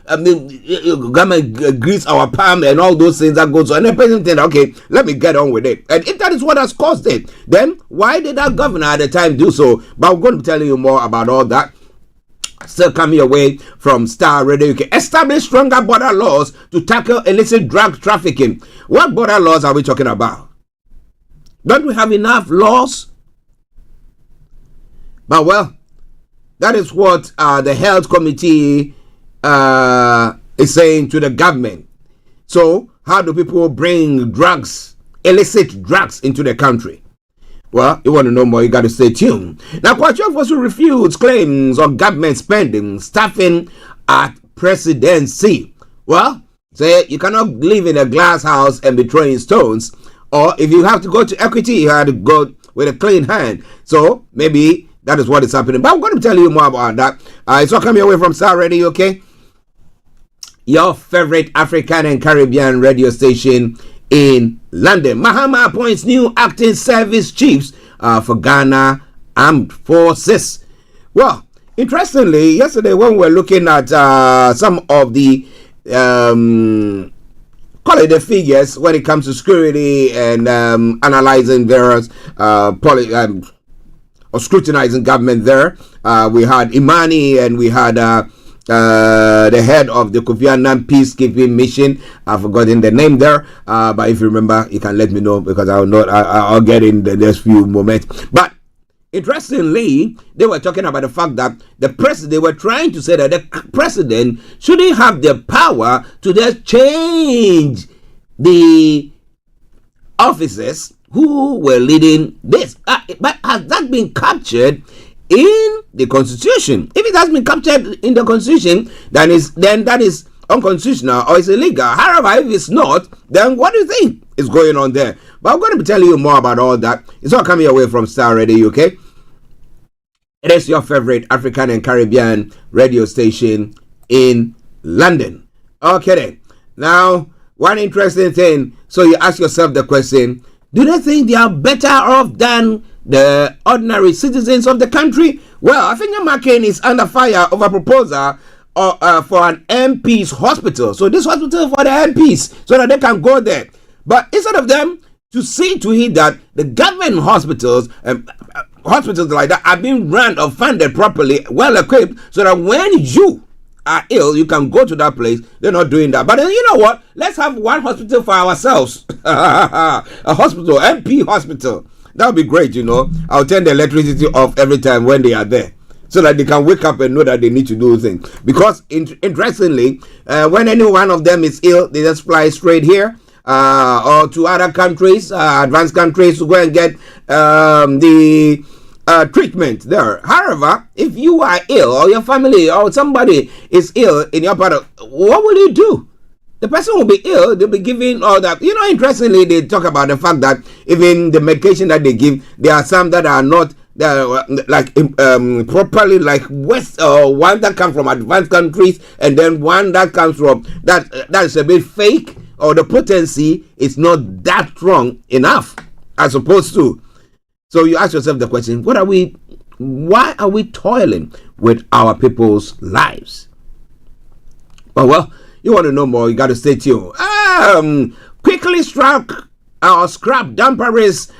government grease our palm and all those things that goes on, and the person think, okay, let me get on with it. And if that is what has caused it, then why did that governor at the time do so? But I'm going to be telling you more about all that. Still coming away from Star Radio UK. Establish stronger border laws to tackle illicit drug trafficking. What border laws are we talking about? Don't we have enough laws? But well, that is what the health committee is saying to the government. So how do people bring illicit drugs into the country? Well, you want to know more, you got to stay tuned. Now, Kwachu also refutes claims on government spending, staffing at presidency. Well, say you cannot live in a glass house and be throwing stones. Or if you have to go to equity, you have to go with a clean hand. So maybe that is what is happening. But I'm going to tell you more about that. It's all coming away from Starr Radio, okay? Your favorite African and Caribbean radio station in London. Mahama appoints new acting service chiefs for Ghana Armed Forces. Well, interestingly, yesterday when we were looking at some of the figures when it comes to security and analyzing various or scrutinizing government there, we had Imani and we had the head of the Kofi Annan peacekeeping mission. I've forgotten the name there, but if you remember, you can let me know, because I'll get in the next few moments. But interestingly, they were talking about the fact that they were trying to say that the president shouldn't have the power to just change the officers who were leading this. But has that been captured in the Constitution? If it has been captured in the Constitution, then that is unconstitutional or it's illegal. However, if it's not, then what do you think is going on there? But I'm going to be telling you more about all that. It's all coming away from Star Radio UK. It is your favorite African and Caribbean radio station in London. Okay then. Now, one interesting thing. So you ask yourself the question, do they think they are better off than the ordinary citizens of the country? Well, I think McCain is under fire over proposal for an MP's hospital. So this hospital for the MPs, so that they can go there. But instead of them to see to it that the government hospitals like that are being run or funded properly, well equipped, so that when you are ill, you can go to that place. They're not doing that. But then, you know what? Let's have one hospital for ourselves. A hospital, MP hospital. That would be great, you know. I'll turn the electricity off every time when they are there, so that they can wake up and know that they need to do things. Because interestingly, when any one of them is ill, they just fly straight here or to other countries, advanced countries, to go and get the treatment there. However, if you are ill or your family or somebody is ill in your part of, what will you do? The person will be ill, they'll be giving all that. You know, interestingly, they talk about the fact that even the medication that they give, there are some that are not like properly, like West, one that comes from advanced countries, and then one that comes from that is a bit fake, or the potency is not that strong enough as opposed to. So you ask yourself the question, why are we toiling with our people's lives? Well, you want to know more, you got to stay tuned. Quickly scrap Damparis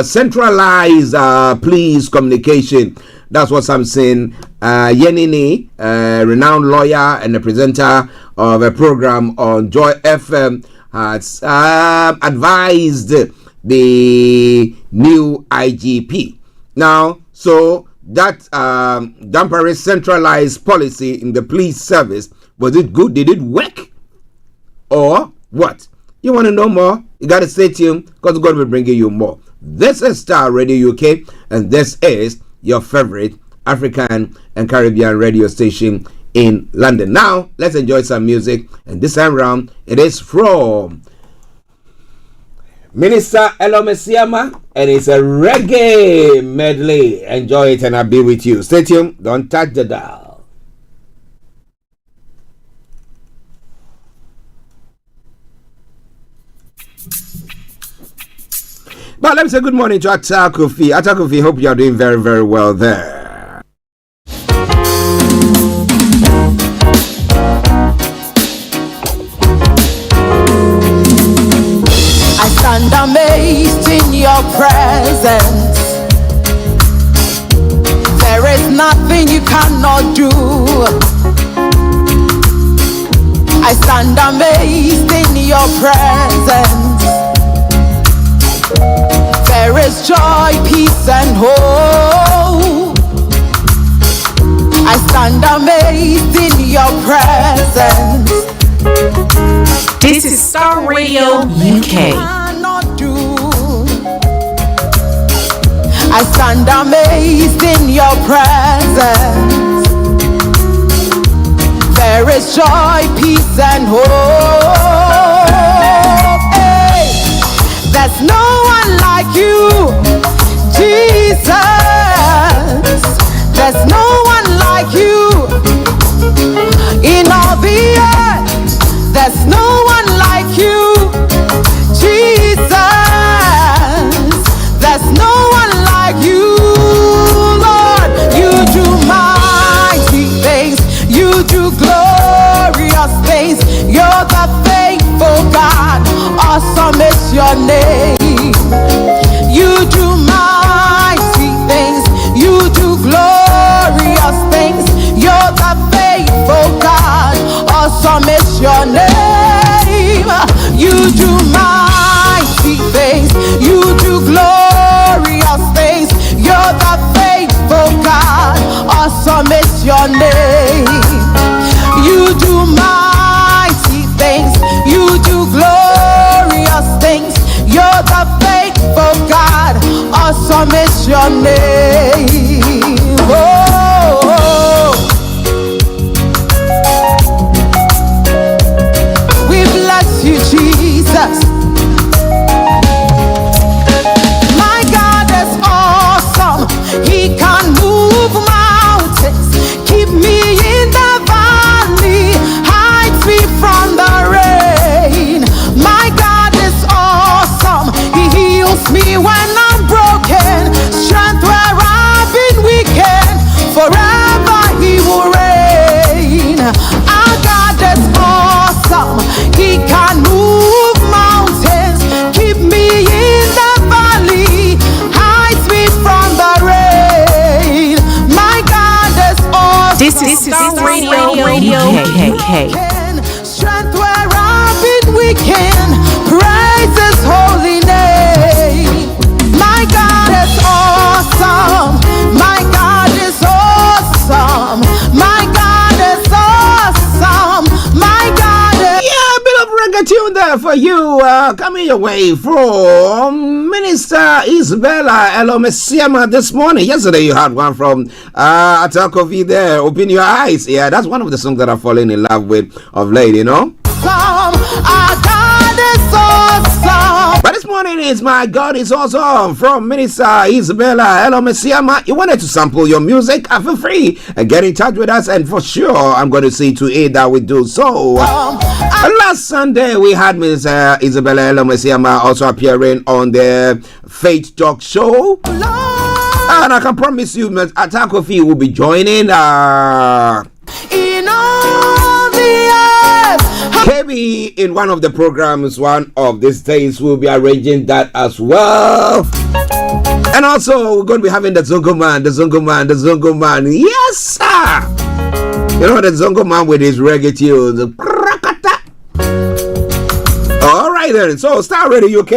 centralized police communication. That's what Samson Yenini, renowned lawyer and a presenter of a program on Joy FM, has advised the new IGP. Now, so that Damparis centralized policy in the police service, was it good? Did it work? Or what? You want to know more? You got to stay tuned, because God will bring you more. This is Starr Radio UK, and this is your favorite African and Caribbean radio station in London. Now, let's enjoy some music, and this time around, it is from Minister Elomesiama, and it's a reggae medley. Enjoy it, and I'll be with you. Stay tuned. Don't touch the dial. But let me say good morning to Atakufi. Atakufi, hope you are doing very, very well there. I stand amazed in your presence. There is nothing you cannot do. I stand amazed in your presence. There is joy, peace, and hope. I stand amazed in your presence. This is Starr Radio UK. I stand amazed in your presence. There is joy, peace, and hope. There's no one like you, Jesus. There's no one like you in all the earth. There's no one like you, Jesus. There's no one like you, Lord. You do mighty things. You do glorious things. You're the faithful God. Awesome is your name. You do mighty things. You do glorious things. You're the faithful God. Awesome is your name. You do mighty things. You do glorious things. You're the faithful God. Awesome is your name. You do mighty things. You do glorious things. You're the faithful God. Awesome is your name. Oh. We bless you, Jesus. My God is awesome. He can move mountains. Keep me in the valley. Hide me from the rain. My God is awesome. He heals me when I'm broken. Strength where I've been weakened. Forever he will reign. Our God is awesome. He can move mountains. Keep me in the valley. Hide me from the rain. My God is awesome. This is Starr Radio UK. Strength where I've been weakened. Praise his holy name. My God awesome. My God is awesome. My God is awesome. My God is... Yeah, a bit of reggae tune there for you. Coming your way from Minister Isabella Elomesiama this morning. Yesterday you had one from Atakovi there. Open your eyes. Yeah, that's one of the songs that I'm falling in love with of late, you know. Our God is awesome. But this morning is My God is Awesome from Minister Isabella Elomesiama. You wanted to sample your music? Feel free and get in touch with us, and for sure I'm going to see to it that we do so. Last Sunday we had Ms. Isabella Elomesiama also appearing on the Faith Talk show. And I can promise you Ms. Atakofi will be joining In all the earth. KB in one of the programs. One of these days we'll be arranging that as well. And also we're going to be having the Zongo Man. Yes, sir. You know the Zongo Man with his reggae tunes. All right then. So Starr Radio UK.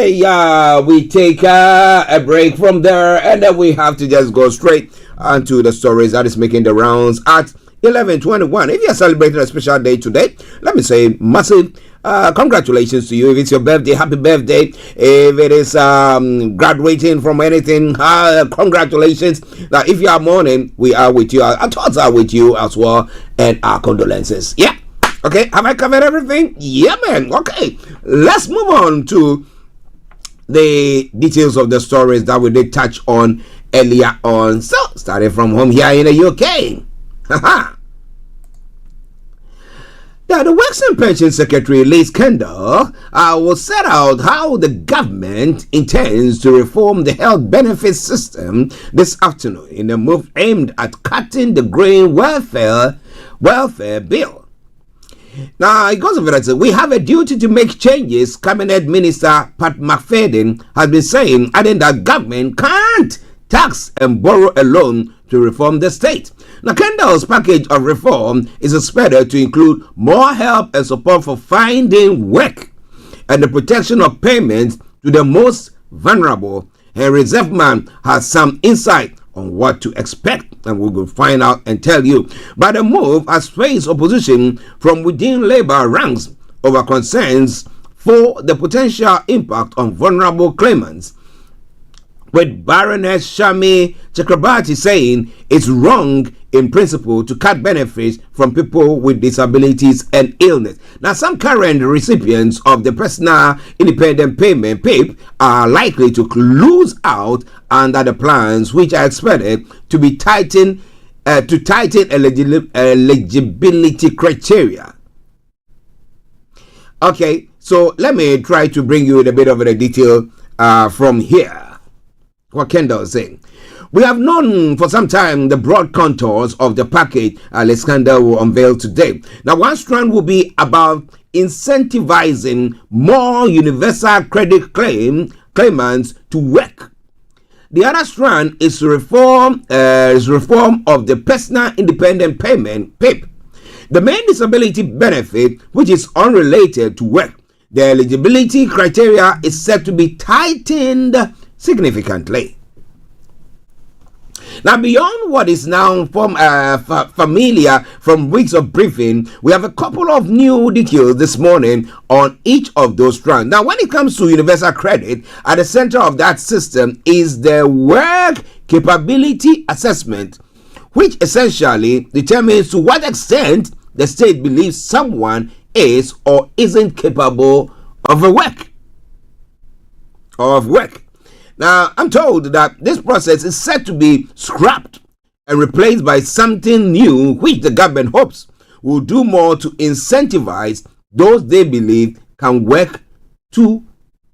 We take a break from there, and then we have to just go straight onto the stories that is making the rounds at 11:21. If you're celebrating a special day today, let me say massive congratulations to you. If it's your birthday, happy birthday. If it is graduating from anything, congratulations. Now, if you are mourning, we are with you. Our thoughts are with you as well, and our condolences. Yeah. Okay. Have I covered everything? Yeah, man. Okay. Let's move on to the details of the stories that we did touch on earlier on. So, starting from home here in the UK. Now, the Works and Pension Secretary Liz Kendall will set out how the government intends to reform the health benefits system this afternoon in a move aimed at cutting the growing welfare bill. Now, it goes over that we have a duty to make changes, Cabinet Minister Pat McFadden has been saying, adding that government can't tax and borrow alone to reform the state. Now, Kendall's package of reform is expected to include more help and support for finding work and the protection of payments to the most vulnerable. Henry Zeffman has some insight on what to expect, and we will find out and tell you. But the move has faced opposition from within Labour ranks over concerns for the potential impact on vulnerable claimants, with Baroness Shami Chakrabarti saying it's wrong in principle to cut benefits from people with disabilities and illness. Now, some current recipients of the Personal Independent Payment PIP are likely to lose out under the plans, which are expected to be tighten eligibility criteria. Okay, so let me try to bring you a bit of the detail from here. What Kendall is saying. We have known for some time the broad contours of the package Alexander will unveil today. Now, one strand will be about incentivizing more universal credit claimants to work. The other strand is reform of the Personal Independent Payment PIP. The main disability benefit, which is unrelated to work, the eligibility criteria is set to be tightened significantly. Now, beyond what is now familiar from weeks of briefing, we have a couple of new details this morning on each of those strands. Now, when it comes to universal credit, at the center of that system is the work capability assessment, which essentially determines to what extent the state believes someone is or isn't capable of work. Now, I'm told that this process is set to be scrapped and replaced by something new, which the government hopes will do more to incentivize those they believe can work to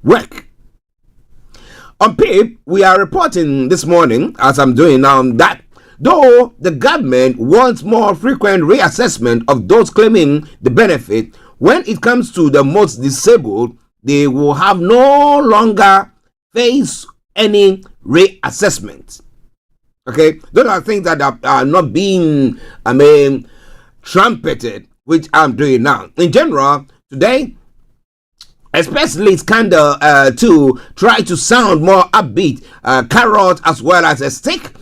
work. On PIP, we are reporting this morning, as I'm doing now, that though the government wants more frequent reassessment of those claiming the benefit, when it comes to the most disabled, they will have no longer face any reassessment. Okay, those are things that are not being, trumpeted, which I'm doing now. In general, today, especially scandal to try to sound more upbeat, carrot as well as a stick.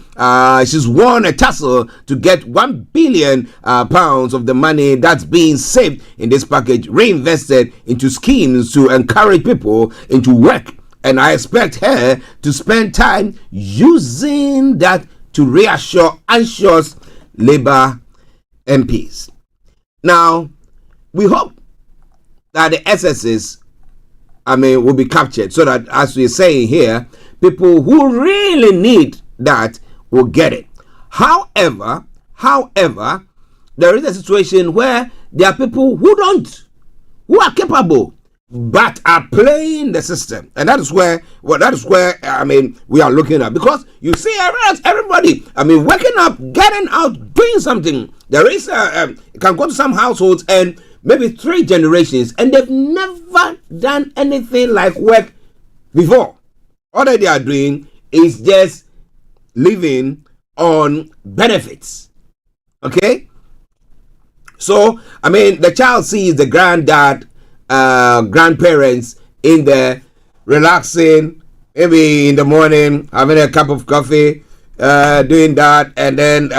She's won a tussle to get £1 billion pounds of the money that's being saved in this package reinvested into schemes to encourage people into work. And I expect her to spend time using that to reassure anxious Labour MPs. Now, we hope that the SSs, will be captured so that, as we're saying here, people who really need that will get it. However, there is a situation where there are people who are capable, but are playing the system, and that is where we are looking at, because you see everybody waking up, getting out, doing something. There is you can go to some households and maybe 3 generations, and they've never done anything like work before. All that they are doing is just living on benefits. Okay, so the child sees the grandparents in there relaxing, maybe in the morning having a cup of coffee, doing that, and then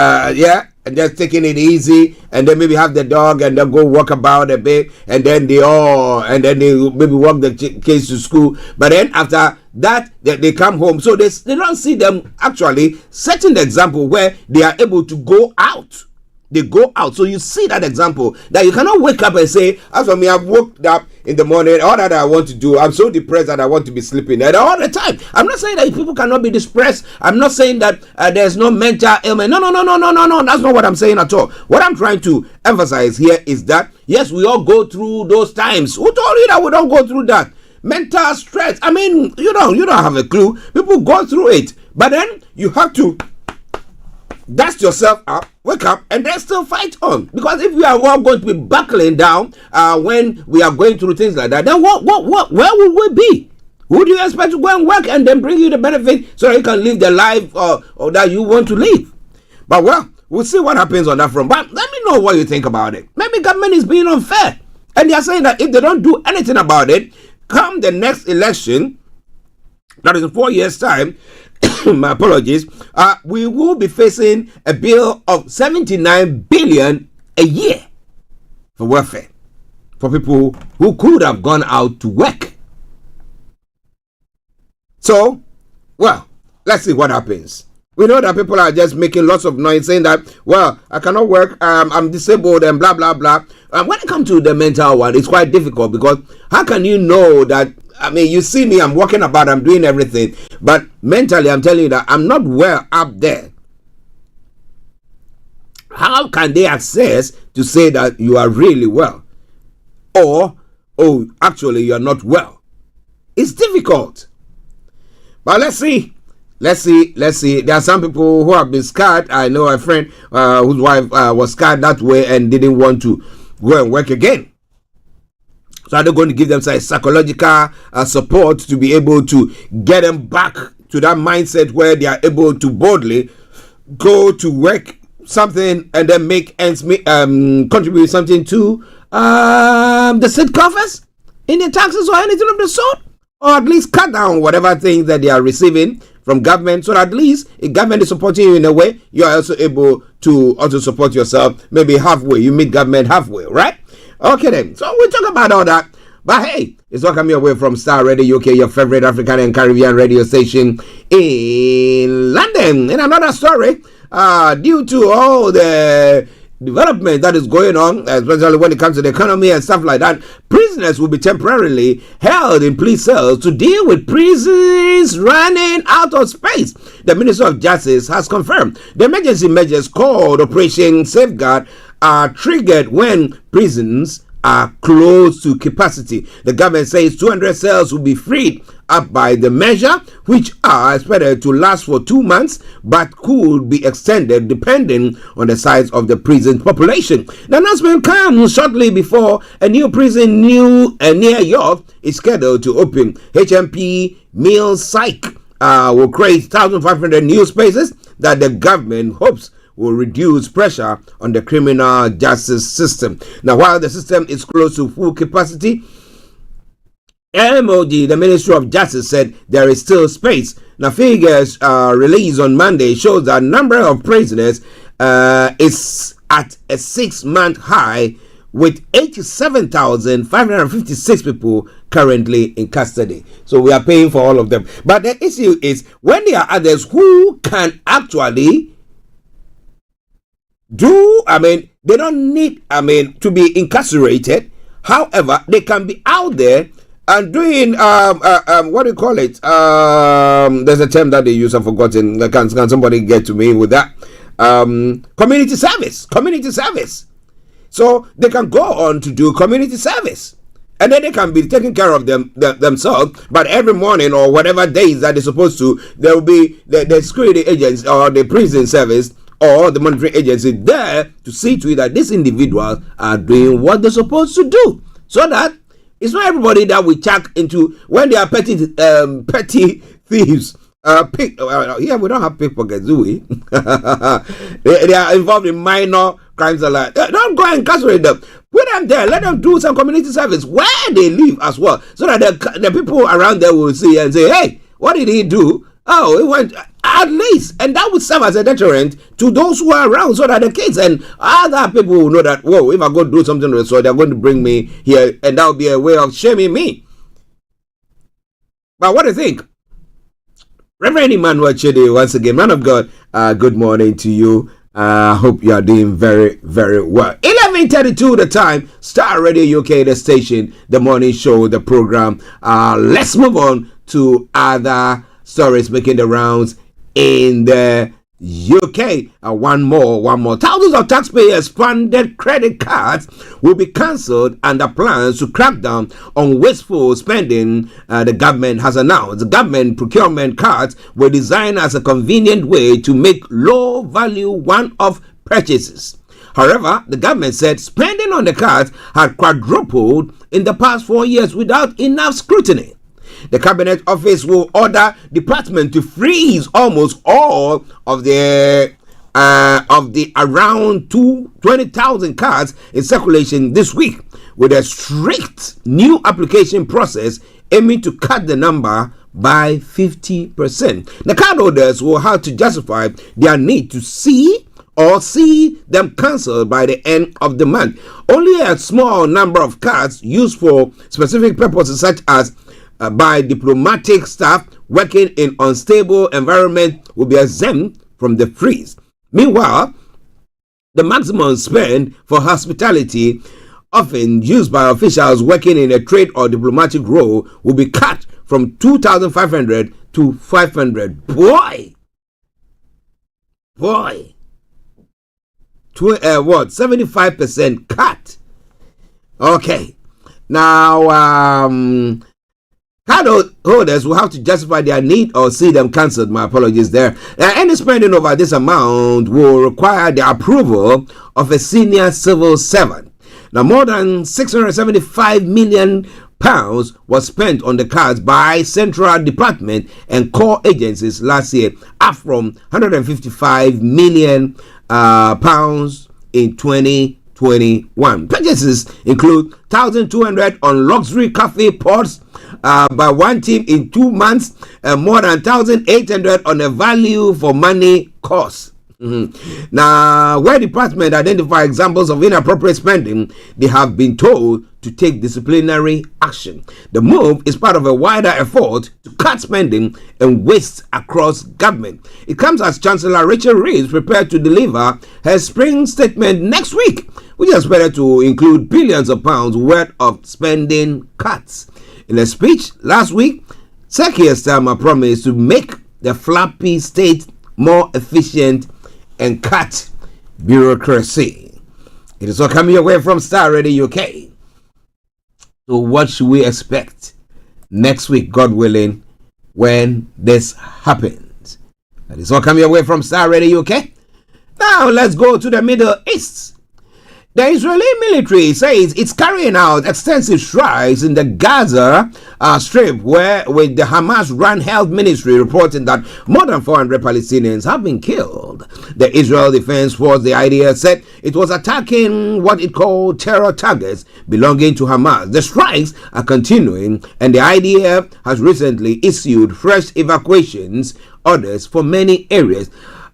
and just taking it easy, and then maybe have the dog and then go walk about a bit, and then they maybe walk the kids to school. But then after that they come home, so they don't see them actually setting the example where they are able to go out. They go out. So you see that example, that you cannot wake up and say, as for me, I've woke up in the morning, all that I want to do, I'm so depressed that I want to be sleeping and all the time. I'm not saying that people cannot be depressed. I'm not saying that there's no mental ailment. No. That's not what I'm saying at all. What I'm trying to emphasize here is that, yes, we all go through those times. Who told you that we don't go through that? Mental stress. You don't have a clue. People go through it. But then you have to dust yourself up, wake up, and then still fight on. Because if we are all going to be buckling down when we are going through things like that, then where will we be? Who do you expect to go and work and then bring you the benefit so that you can live the life or that you want to live? But we'll see what happens on that front. But let me know what you think about it. Maybe government is being unfair, and they are saying that if they don't do anything about it, come the next election, that is in 4 years' time, my apologies, we will be facing a bill of 79 billion a year for welfare for people who could have gone out to work. So, let's see what happens. We know that people are just making lots of noise saying that, I cannot work, I'm disabled and blah, blah, blah. When it comes to the mental one, it's quite difficult, because how can you know that, you see me, I'm walking about, I'm doing everything, but mentally I'm telling you that I'm not well up there. How can they access to say that you are really well? Or, actually you are not well? It's difficult. But let's see. There are some people who have been scarred. I know a friend whose wife was scarred that way and didn't want to go and work again. So are they going to give them psychological support to be able to get them back to that mindset where they are able to boldly go to work something and then make ends meet, contribute something to the state coffers in the taxes or anything of the sort? Or at least cut down whatever things that they are receiving from government, so that at least if government is supporting you in a way, you are also able to also support yourself maybe halfway. You meet government halfway, right? Okay then, so we'll talk about all that. But hey, it's all coming your way from Starr Radio UK, your favorite African and Caribbean radio station in London. In another story, due to all the development that is going on, especially when it comes to the economy and stuff like that, prisoners will be temporarily held in police cells to deal with prisons running out of space. The Minister of Justice has confirmed the emergency measures called Operation Safeguard are triggered when prisons are close to capacity. The government says 200 cells will be freed up by the measure, which are expected to last for 2 months, but could be extended depending on the size of the prison population. The announcement comes shortly before a new prison near York is scheduled to open. HMP Mill Psych will create 1,500 new spaces that the government hopes will reduce pressure on the criminal justice system. Now, while the system is close to full capacity, MOD, the Ministry of Justice, said there is still space. Now, figures released on Monday shows that number of prisoners is at a 6-month high, with 87,556 people currently in custody. So we are paying for all of them. But the issue is when there are others who can actually do, they don't need, to be incarcerated. However, they can be out there and doing, what do you call it? There's a term that they use, I've forgotten. Can somebody get to me with that? Community service. So they can go on to do community service. And then they can be taking care of themselves. But every morning or whatever days that they're supposed to, there will be the security agents or the prison service or the monitoring agency there to see to it that these individuals are doing what they're supposed to do. So that it's not everybody that we check into when they are petty thieves. Here we don't have pickpockets, do we? they are involved in minor crimes like that. Don't go and incarcerate them. Put them there. Let them do some community service where they live as well, so that the people around there will see and say, "Hey, what did he do? Oh, he went at least," and that would serve as a deterrent to those who are around, so that the kids and other people will know that, whoa, if I go do something to the soil, they're going to bring me here, and that will be a way of shaming me. But what do you think? Reverend Emmanuel Chidi, once again, man of God, good morning to you. Hope you are doing very, very well. 11:32 the time, Starr Radio UK, the station, the morning show, the program. Let's move on to other stories making the rounds in the UK. One more. Thousands of taxpayers funded credit cards will be cancelled under plans to crack down on wasteful spending. The government has announced the government procurement cards were designed as a convenient way to make low value one-off purchases. However, the government said spending on the cards had quadrupled in the past 4 years without enough scrutiny. The Cabinet Office will order department to freeze almost all of the around 20,000 cards in circulation this week, with a strict new application process aiming to cut the number by 50%. The card holders will have to justify their need to see them cancelled by the end of the month. Only a small number of cards used for specific purposes, such as by diplomatic staff working in unstable environment, will be exempt from the freeze. Meanwhile, the maximum spend for hospitality, often used by officials working in a trade or diplomatic role, will be cut from 2,500 to 500. Boy, 75% cut. Okay, now card holders will have to justify their need or see them cancelled. My apologies there. Any spending over this amount will require the approval of a senior civil servant. Now, more than £675 million was spent on the cards by central department and core agencies last year, up from £155 million in 2021. Purchases include 1,200 on luxury coffee pots by one team in 2 months, more than 1,800 on a value for money course. Now, where department identify examples of inappropriate spending, they have been told to take disciplinary action. The move is part of a wider effort to cut spending and waste across government. It comes as Chancellor Rachel Reeves prepared to deliver her spring statement next week, which is expected to include billions of pounds worth of spending cuts. In a speech last week, Sir Keir Starmer promised to make the flappy state more efficient and cut bureaucracy. It is all coming away from Starr Radio UK. So what should we expect next week, God willing, when this happens? It is all coming away from Starr Radio UK. Now let's go to the Middle East. The Israeli military says it's carrying out extensive strikes in the Gaza Strip, where with the Hamas-run health ministry reporting that more than 400 Palestinians have been killed. The Israel Defense Force, the IDF, said it was attacking what it called terror targets belonging to Hamas. The strikes are continuing, and the IDF has recently issued fresh evacuations orders for many areas.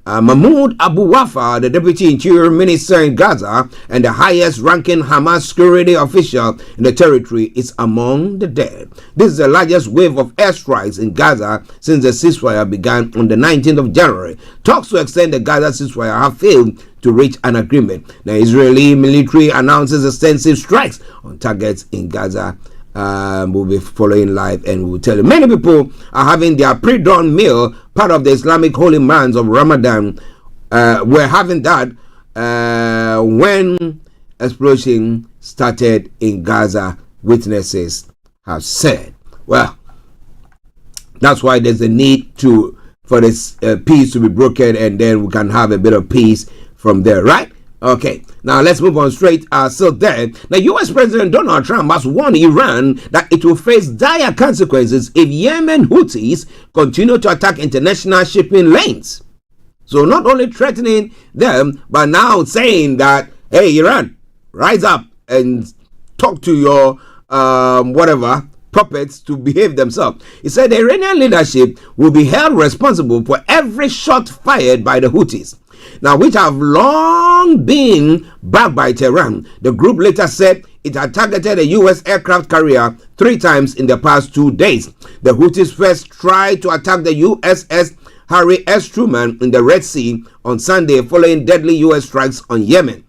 Mahmoud Abu Wafa, the Deputy Interior Minister in Gaza and the highest-ranking Hamas security official in the territory, is among the dead. This is the largest wave of airstrikes in Gaza since the ceasefire began on the 19th of January. Talks to extend the Gaza ceasefire have failed to reach an agreement. The Israeli military announces extensive strikes on targets in Gaza. We'll be following live and we'll tell you. Many people are having their pre-dawn meal, part of the Islamic holy months of Ramadan. We're having that when explosion started in Gaza, witnesses have said. Well, that's why there's a need for this peace to be broken, and then we can have a bit of peace from there, right? Okay, now let's move on straight. So there, now U.S. President Donald Trump has warned Iran that it will face dire consequences if Yemen Houthis continue to attack international shipping lanes. So not only threatening them, but now saying that, hey, Iran, rise up and talk to your puppets to behave themselves. He said the Iranian leadership will be held responsible for every shot fired by the Houthis, now which have long been backed by Tehran. The group later said it had targeted a U.S. aircraft carrier 3 times in the past 2 days. The Houthis first tried to attack the USS Harry S. Truman in the Red Sea on Sunday following deadly U.S. strikes on Yemen.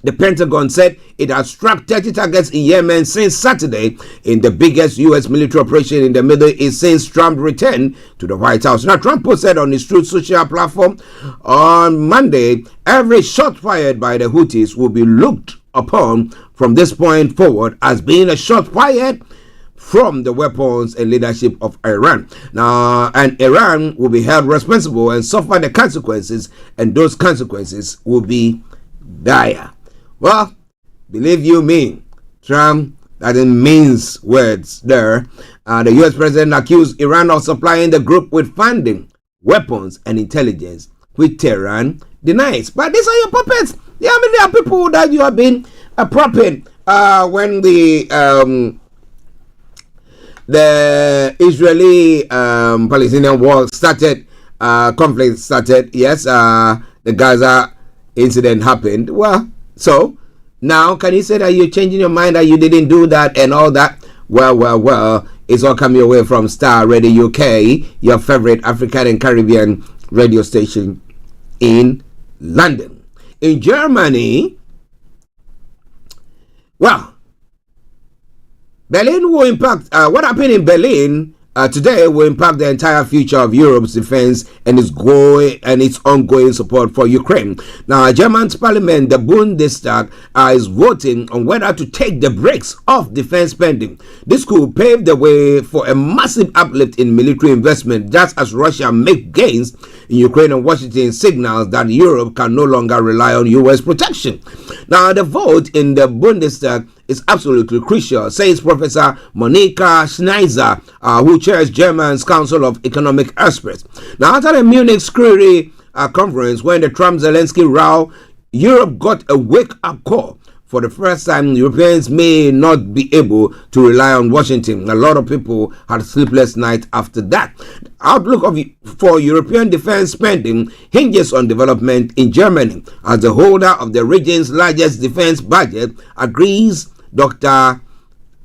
The Pentagon said it has struck 30 targets in Yemen since Saturday, in the biggest U.S. military operation in the Middle East since Trump returned to the White House. Now, Trump posted on his Truth Social platform on Monday, every shot fired by the Houthis will be looked upon from this point forward as being a shot fired from the weapons and leadership of Iran. Now, and Iran will be held responsible and suffer the consequences, and those consequences will be dire. Well, believe you me, Trump doesn't mince words there. The U.S. president accused Iran of supplying the group with funding, weapons, and intelligence, which Tehran denies. But these are your puppets. Yeah, I mean, there are people that you have been propping when the Israeli Palestinian war started, conflict started. Yes, the Gaza incident happened. Well, so now can you say that you're changing your mind, that you didn't do that and all that? Well, it's all coming away from Starr Radio UK, your favorite African and Caribbean radio station in London. In Germany, well, Berlin will impact, what happened in Berlin today will impact the entire future of Europe's defense and its ongoing support for Ukraine. Now, German's parliament, the Bundestag, is voting on whether to take the brakes off defense spending. This could pave the way for a massive uplift in military investment, just as Russia makes gains in Ukraine, and Washington signals that Europe can no longer rely on U.S. protection. Now, the vote in the Bundestag is absolutely crucial, says Professor Monika Schneiser, who chairs Germany's Council of Economic Experts. Now, after the Munich Security Conference, when the Trump-Zelensky row, Europe got a wake-up call. For the first time, Europeans may not be able to rely on Washington. A lot of people had sleepless nights after that. The outlook for European defense spending hinges on development in Germany. As the holder of the region's largest defense budget, agrees Dr.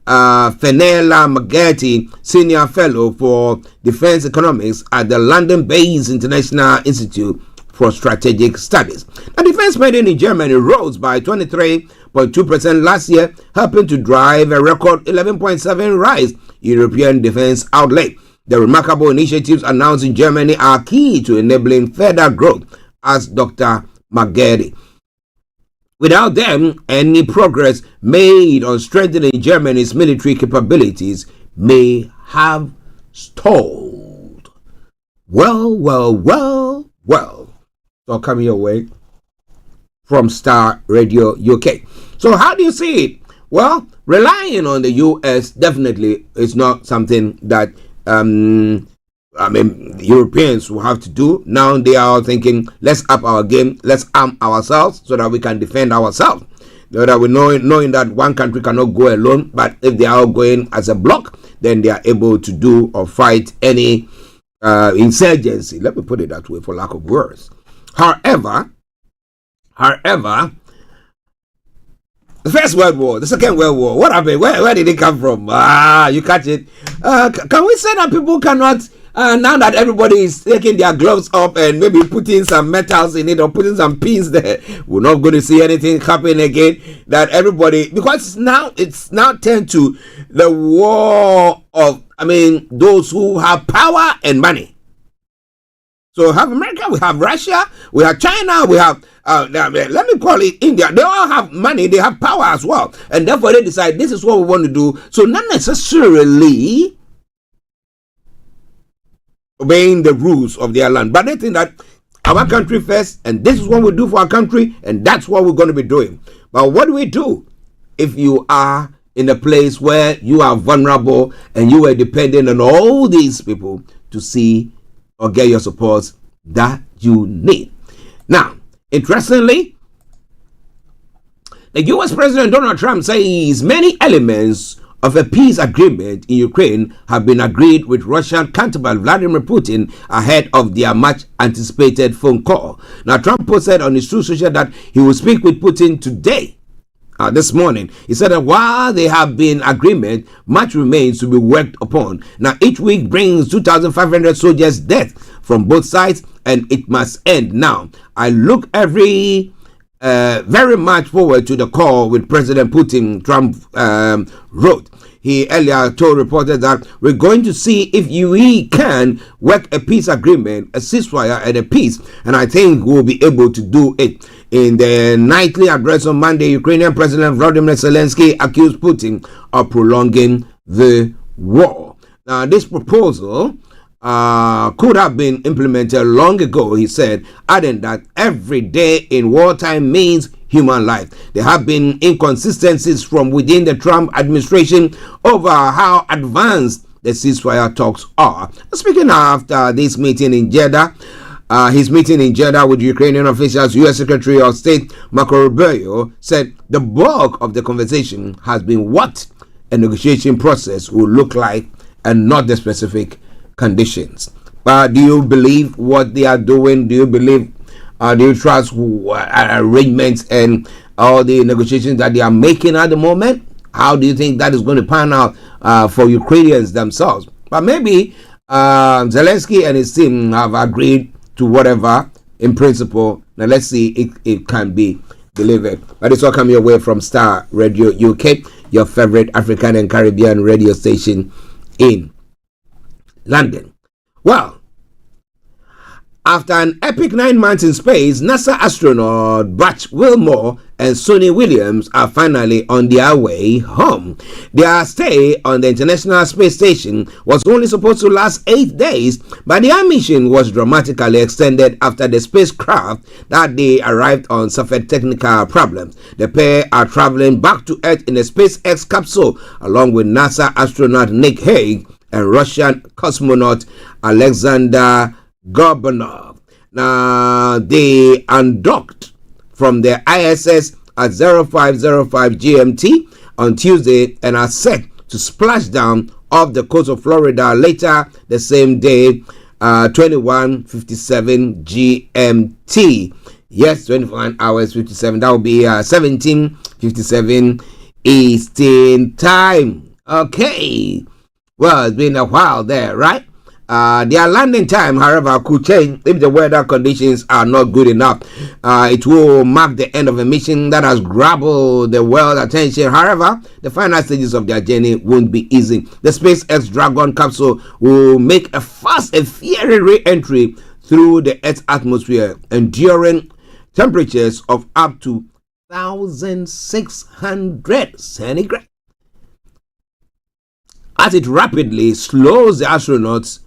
Fenella Maggetti, Senior Fellow for Defense Economics at the London-based International Institute for Strategic Studies. Now, defense spending in Germany rose by 23.2% last year, helping to drive a record 11.7% rise in European defense outlay. The remarkable initiatives announced in Germany are key to enabling further growth, as Dr. Maggetti. Without them, any progress made on strengthening Germany's military capabilities may have stalled. Well. So coming your way. from Star Radio UK. So how do you see it? Well, relying on the US definitely is not something that Europeans will have to do. Now they are all thinking, let's up our game, let's arm ourselves so that we can defend ourselves. That we knowing that one country cannot go alone, but if they are all going as a bloc, then they are able to do or fight any insurgency. Let me put it that way, for lack of words. However, the First World War, the Second World War, what happened? Where did it come from? You catch it. Can we say that people cannot? Now that everybody is taking their gloves up and maybe putting some metals in it or putting some pins there, we're not going to see anything happen again. That everybody, because it's now turned to the war of, those who have power and money. So we have America, we have Russia, we have China, we have, let me call it India. They all have money, they have power as well. And therefore they decide this is what we want to do. So not necessarily obeying the rules of their land, but they think that our country first, and this is what we do for our country, and that's what we're going to be doing. But what do we do if you are in a place where you are vulnerable and you are dependent on all these people to see or get your support that you need? Now, interestingly, the US President Donald Trump says many elements of a peace agreement in Ukraine have been agreed with Russian counterpart Vladimir Putin ahead of their much anticipated phone call. Now, Trump posted on his Truth Social that he will speak with Putin today. This morning, he said that while there have been agreement, much remains to be worked upon. Now, each week brings 2,500 soldiers' death from both sides, and it must end now. I look very much forward to the call with President Putin, Trump wrote. He earlier told reporters that we're going to see if we can work a peace agreement, a ceasefire and a peace, and I think we'll be able to do it. In the nightly address on Monday, Ukrainian President Volodymyr Zelensky accused Putin of prolonging the war. Now, this proposal could have been implemented long ago, he said, adding that every day in wartime means human life. There have been inconsistencies from within the Trump administration over how advanced the ceasefire talks are. Speaking after this meeting in Jeddah, his meeting in Jeddah with Ukrainian officials, U.S. Secretary of State Marco Rubio said the bulk of the conversation has been what a negotiation process will look like and not the specific conditions. But do you believe what they are doing? Do you believe, do you trust arrangements and all the negotiations that they are making at the moment? How do you think that is going to pan out for Ukrainians themselves? But maybe Zelensky and his team have agreed to whatever in principle. Now let's see if it can be delivered. But it's all coming away from Star Radio UK, your favorite African and Caribbean radio station in London. Well, after an epic 9 months in space, NASA astronaut Butch Wilmore and Sonny Williams are finally on their way home. Their stay on the International Space Station was only supposed to last 8 days, but their mission was dramatically extended after the spacecraft that they arrived on suffered technical problems. The pair are traveling back to Earth in a SpaceX capsule along with NASA astronaut Nick Hague and Russian cosmonaut Alexander Gorbanov. Now, they undocked from the ISS at 0505 GMT on Tuesday and are set to splash down off the coast of Florida later the same day, 21:57 GMT. Yes, 21 hours 57. That will be 17:57 Eastern Time. Okay. Well, it's been a while there, right? Their landing time, however, could change if the weather conditions are not good enough. It will mark the end of a mission that has grabbed the world's attention. However, the final stages of their journey won't be easy. The SpaceX Dragon capsule will make a fast and fiery re-entry through the Earth's atmosphere, enduring temperatures of up to 1,600 centigrade. As it rapidly slows the astronauts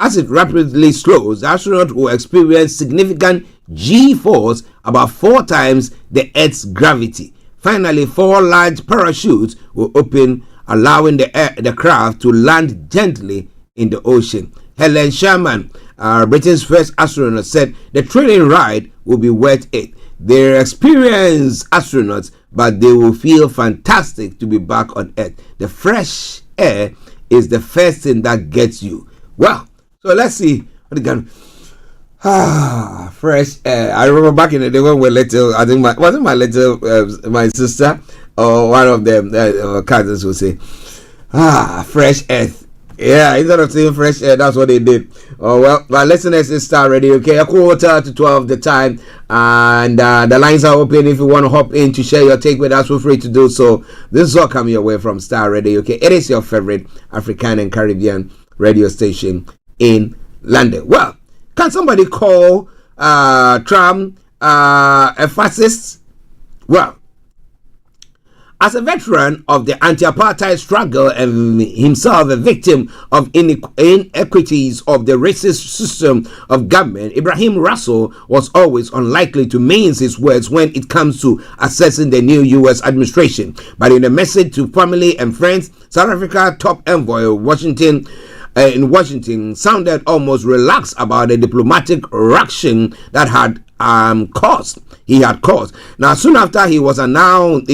As it rapidly slows, the astronaut will experience significant G-force, about 4 times the Earth's gravity. Finally, 4 large parachutes will open, allowing the craft to land gently in the ocean. Helen Sherman, Britain's first astronaut, said the training ride will be worth it. They're experienced astronauts, but they will feel fantastic to be back on Earth. The fresh air is the first thing that gets you. Well, so let's see what again. Fresh air. I remember back in the day when we were little. I think my sister or one of them cousins would say, fresh air. Yeah, instead of saying fresh air, that's what they did. Oh well, my listeners, is Starr Radio. Okay, 11:45 the time, and the lines are open. If you want to hop in to share your take with us, feel free to do so. This is all coming your way from Starr Radio. Okay, it is your favorite African and Caribbean radio station in London. Well, can somebody call Trump a fascist? Well, as a veteran of the anti-apartheid struggle and himself a victim of inequities of the racist system of government, Ibrahim Russell was always unlikely to mince his words when it comes to assessing the new U.S. administration. But in a message to family and friends, South Africa top envoy in Washington sounded almost relaxed about the diplomatic ruction that he had caused. Now, soon after it was announced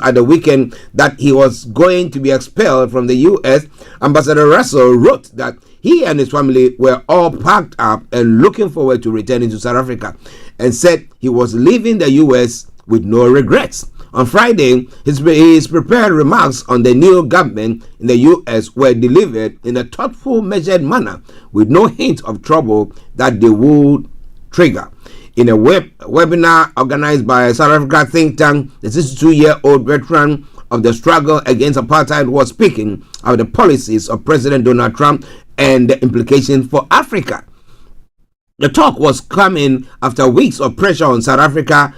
at the weekend that he was going to be expelled from the U.S., Ambassador Russell wrote that he and his family were all packed up and looking forward to returning to South Africa, and said he was leaving the U.S. with no regrets. On Friday, his prepared remarks on the new government in the U.S. were delivered in a thoughtful, measured manner, with no hint of trouble that they would trigger. In a webinar organized by a South Africa think tank, the 62-year-old veteran of the struggle against apartheid was speaking of the policies of President Donald Trump and the implications for Africa. The talk was coming after weeks of pressure on South Africa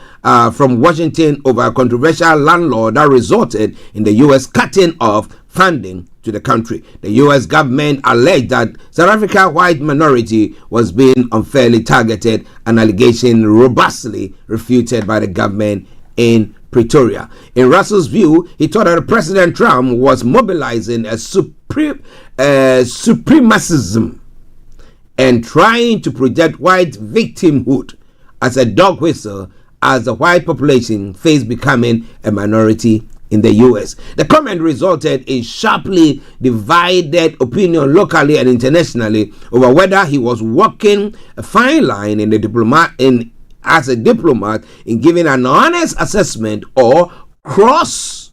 from Washington over a controversial land law that resulted in the U.S. cutting off funding to the country. The U.S. government alleged that South Africa's white minority was being unfairly targeted, an allegation robustly refuted by the government in Pretoria. In Russell's view, he thought that President Trump was mobilizing a supremacism and trying to project white victimhood as a dog whistle as the white population faced becoming a minority in the U.S. The comment resulted in sharply divided opinion locally and internationally over whether he was walking a fine line as a diplomat in giving an honest assessment or cross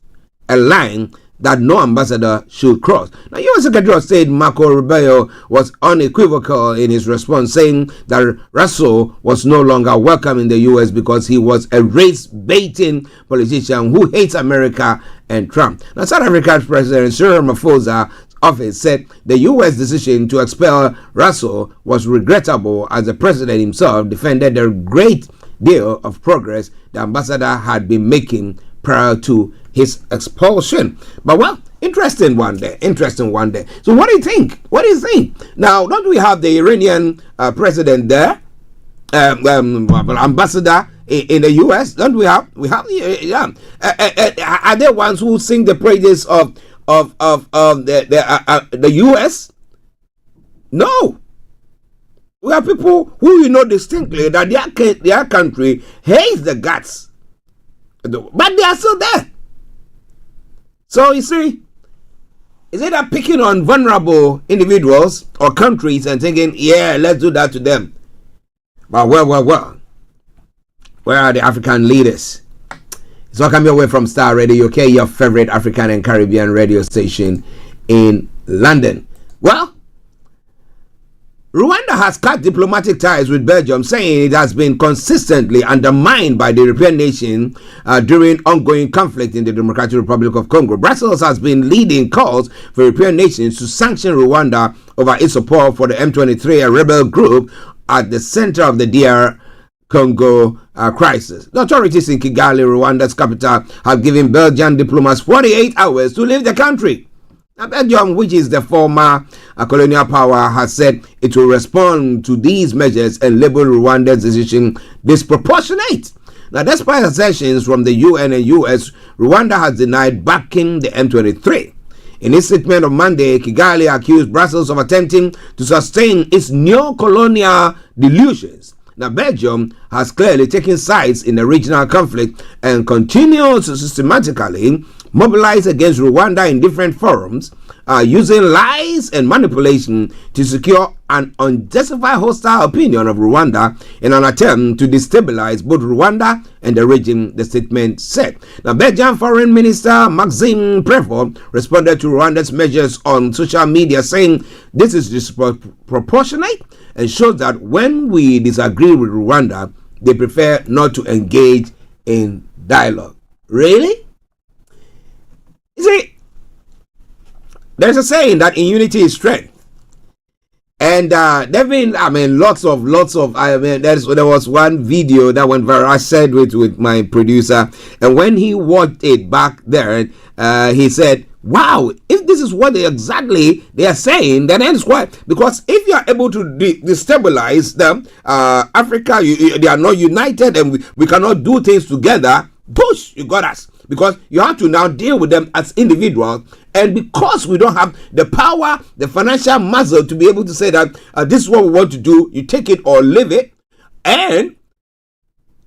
a line that no ambassador should cross. Now, U.S. Secretary of State Marco Rubio was unequivocal in his response, saying that Russell was no longer welcome in the U.S. because he was a race-baiting politician who hates America and Trump. Now, South Africa's President Cyril Ramaphosa's office said the U.S. decision to expel Russell was regrettable, as the president himself defended the great deal of progress the ambassador had been making prior to his expulsion. But well, interesting one day. So what do you think? Now, don't we have the Iranian president there, ambassador in the U.S.? Don't we have? Yeah. Are there ones who sing the praises of the U.S.? No. We have people who distinctly that their country hates the guts, but they are still there. So you see, is it that picking on vulnerable individuals or countries and thinking, yeah, let's do that to them? But well, where are the African leaders? It's all coming away from Starr Radio UK, your favorite African and Caribbean radio station in London. Well, Rwanda has cut diplomatic ties with Belgium, saying it has been consistently undermined by the European nation during ongoing conflict in the Democratic Republic of Congo. Brussels has been leading calls for European nations to sanction Rwanda over its support for the M23, a rebel group at the center of the DR Congo crisis. The authorities in Kigali, Rwanda's capital, have given Belgian diplomats 48 hours to leave the country. Belgium, which is the former colonial power, has said it will respond to these measures and label Rwanda's decision disproportionate. Now, despite assertions from the UN and US, Rwanda has denied backing the M23. In its statement on Monday, Kigali accused Brussels of attempting to sustain its neo-colonial delusions. Now, Belgium has clearly taken sides in the regional conflict and continues to systematically mobilize against Rwanda in different forums, using lies and manipulation to secure an unjustified hostile opinion of Rwanda in an attempt to destabilize both Rwanda and the region, the statement said. Now, Belgian Foreign Minister Maxime Prevot responded to Rwanda's measures on social media, saying this is disproportionate and shows that when we disagree with Rwanda, they prefer not to engage in dialogue. Really? You see, there's a saying that in unity is strength. And there been, lots of, there was one video that went viral. I shared with my producer, and when he watched it back there, he said, wow, if this is what they are saying, then it's quite, because if you are able to destabilize them, Africa, they are not united, and we cannot do things together. Push, you got us. Because you have to now deal with them as individuals, and because we don't have the power, the financial muscle to be able to say that this is what we want to do, you take it or leave it, and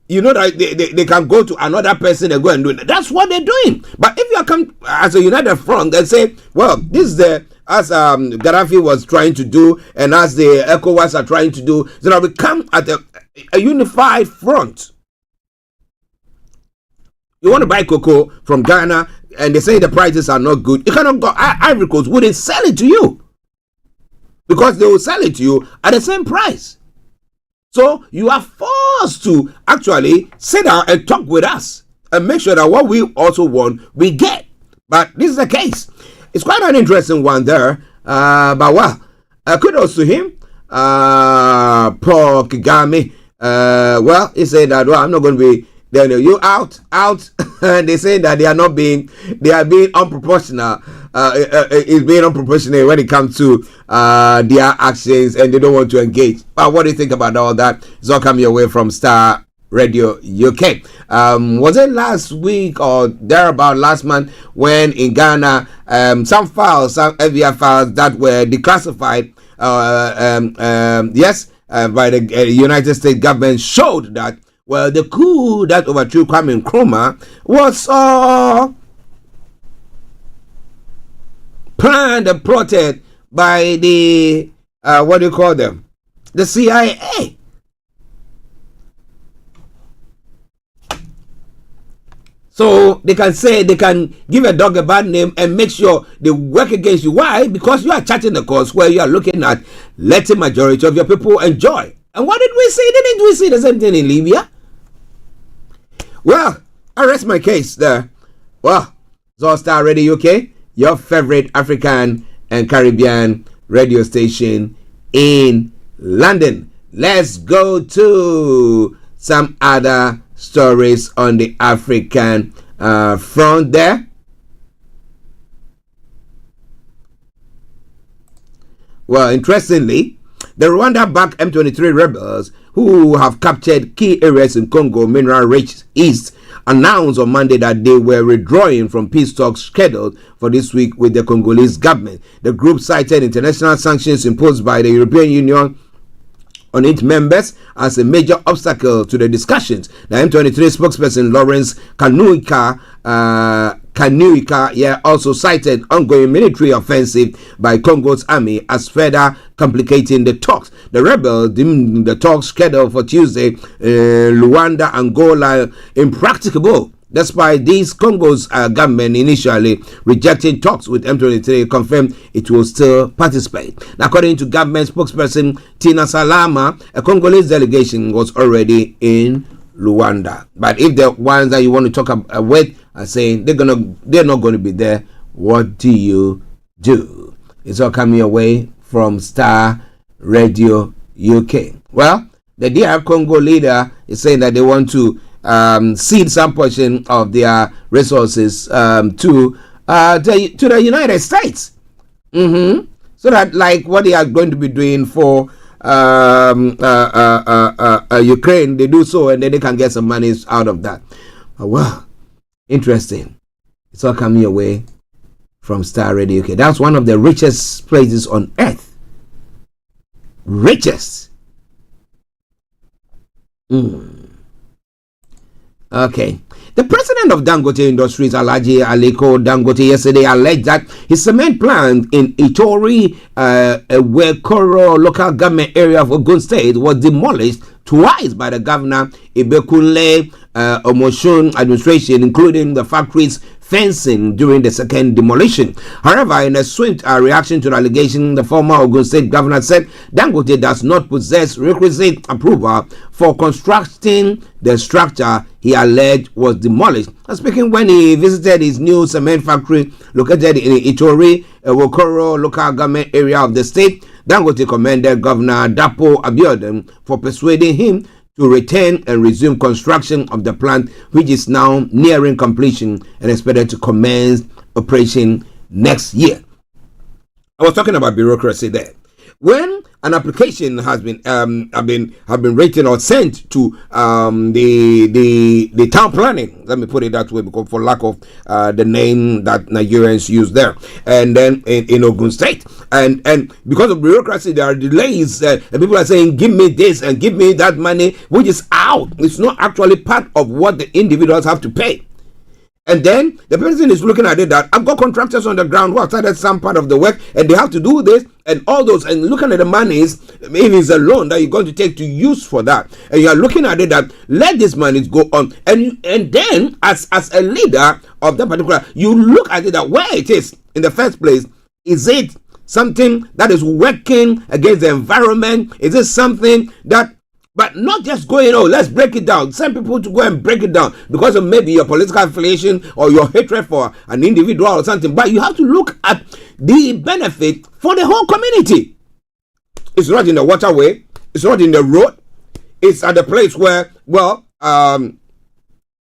you know that they can go to another person and go and do it. That's what they're doing. But if you come as a united front and say, well, this is as Gaddafi was trying to do, and as the ECOWAS are trying to do, so that we come at a unified front. You want to buy cocoa from Ghana and they say the prices are not good. You cannot go. Ivory Coast wouldn't sell it to you because they will sell it to you at the same price. So you are forced to actually sit down and talk with us and make sure that what we also want, we get. But this is the case. It's quite an interesting one there. But well, kudos to him. Paul Kagame. Well, he said that, well, I'm not going to be, then you out, and they say that they are being unproportional. It's being unproportionate when it comes to their actions, and they don't want to engage. But what do you think about all that? It's all coming your way from Starr Radio UK. Was it last week or thereabout last month when in Ghana some FBI files that were declassified by the United States government showed that, well, the coup that overthrew Kwame Nkrumah was planned and plotted by the what do you call them? The CIA. So they can say, they can give a dog a bad name and make sure they work against you. Why? Because you are charting the course where you are looking at letting majority of your people enjoy. And what did we see? Didn't we see the same thing in Libya? Well, I rest my case there. Well, it's all Starr Radio UK, your favorite African and Caribbean radio station in London. Let's go to some other stories on the African front there. Well, interestingly, the Rwanda-backed M23 rebels who have captured key areas in Congo, mineral-rich East, announced on Monday that they were withdrawing from peace talks scheduled for this week with the Congolese government. The group cited international sanctions imposed by the European Union on its members as a major obstacle to the discussions. The M23 spokesperson Lawrence Kanuika also cited ongoing military offensive by Congo's army as further complicating the talks. The rebels deemed the talks scheduled for Tuesday Luanda, Angola impracticable. Despite these, Congo's government initially rejecting talks with M23 confirmed it will still participate. Now, according to government spokesperson Tina Salama, a Congolese delegation was already in Luanda. But if the ones that you want to talk with are saying they're not going to be there, what do you do? It's all coming away from Starr Radio UK. Well, the DR Congo leader is saying that they want to cede some portion of their resources to the United States. So that, like what they are going to be doing for Ukraine, they do so, and then they can get some money out of that. Well, interesting. It's all coming your way from Starr Radio UK. That's one of the richest places on earth. Richest. Okay. The president of Dangote Industries, Alhaji Aliko Dangote, yesterday alleged that his cement plant in Itori, Wekoro local government area of Ogun State, was demolished twice by the governor, Ibekunle Omoshun administration, including the factory's fencing during the second demolition. However, in a swift reaction to the allegation, the former Ogun State governor said Dangote does not possess requisite approval for constructing the structure he alleged was demolished. Speaking when he visited his new cement factory located in Itori, Wokoro local government area of the state, Dangote commended Governor Dapo Abiodun for persuading him to return and resume construction of the plant, which is now nearing completion and expected to commence operation next year. I was talking about bureaucracy there. When an application has been written or sent to the town planning, let me put it that way, because for lack of the name that Nigerians use there, and then in Ogun State, and because of bureaucracy, there are delays, and people are saying, give me this and give me that money, which is out. It's not actually part of what the individuals have to pay. And then the person is looking at it that I've got contractors on the ground who have started some part of the work and they have to do this and all those, and looking at the monies, maybe it's a loan that you're going to take to use for that, and you are looking at it that let this money go on, and then as a leader of that particular, you look at it that where it is in the first place. Is it something that is working against the environment? Is it something that, but not just going, oh, let's break it down. Send people to go and break it down because of maybe your political affiliation or your hatred for an individual or something. But you have to look at the benefit for the whole community. It's not in the waterway. It's not in the road. It's at the place where, well,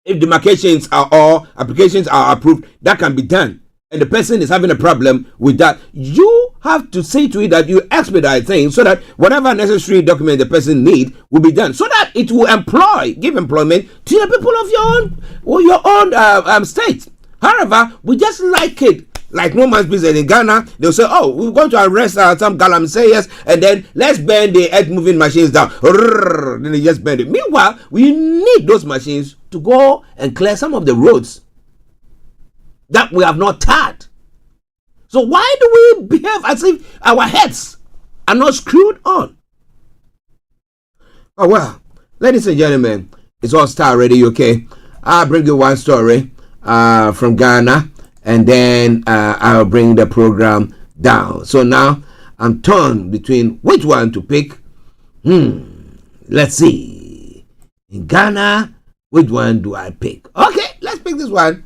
if demarcations are or applications are approved, that can be done. And the person is having a problem with that, you have to see to it that you expedite things so that whatever necessary document the person needs will be done, so that it will give employment to the people of your own state. However, we just like it like no man's business. In Ghana, they'll say, oh, we're going to arrest some galamseyers and then let's burn the earth moving machines down. Then they just burn it. Meanwhile, we need those machines to go and clear some of the roads that we have not tarred. So why do we behave as if our heads are not screwed on? Oh well, ladies and gentlemen, it's all Starr Radio UK. I'll bring you one story from Ghana, and then I'll bring the program down. So now I'm torn between which one to pick. Let's see. In Ghana, which one do I pick? Okay, let's pick this one.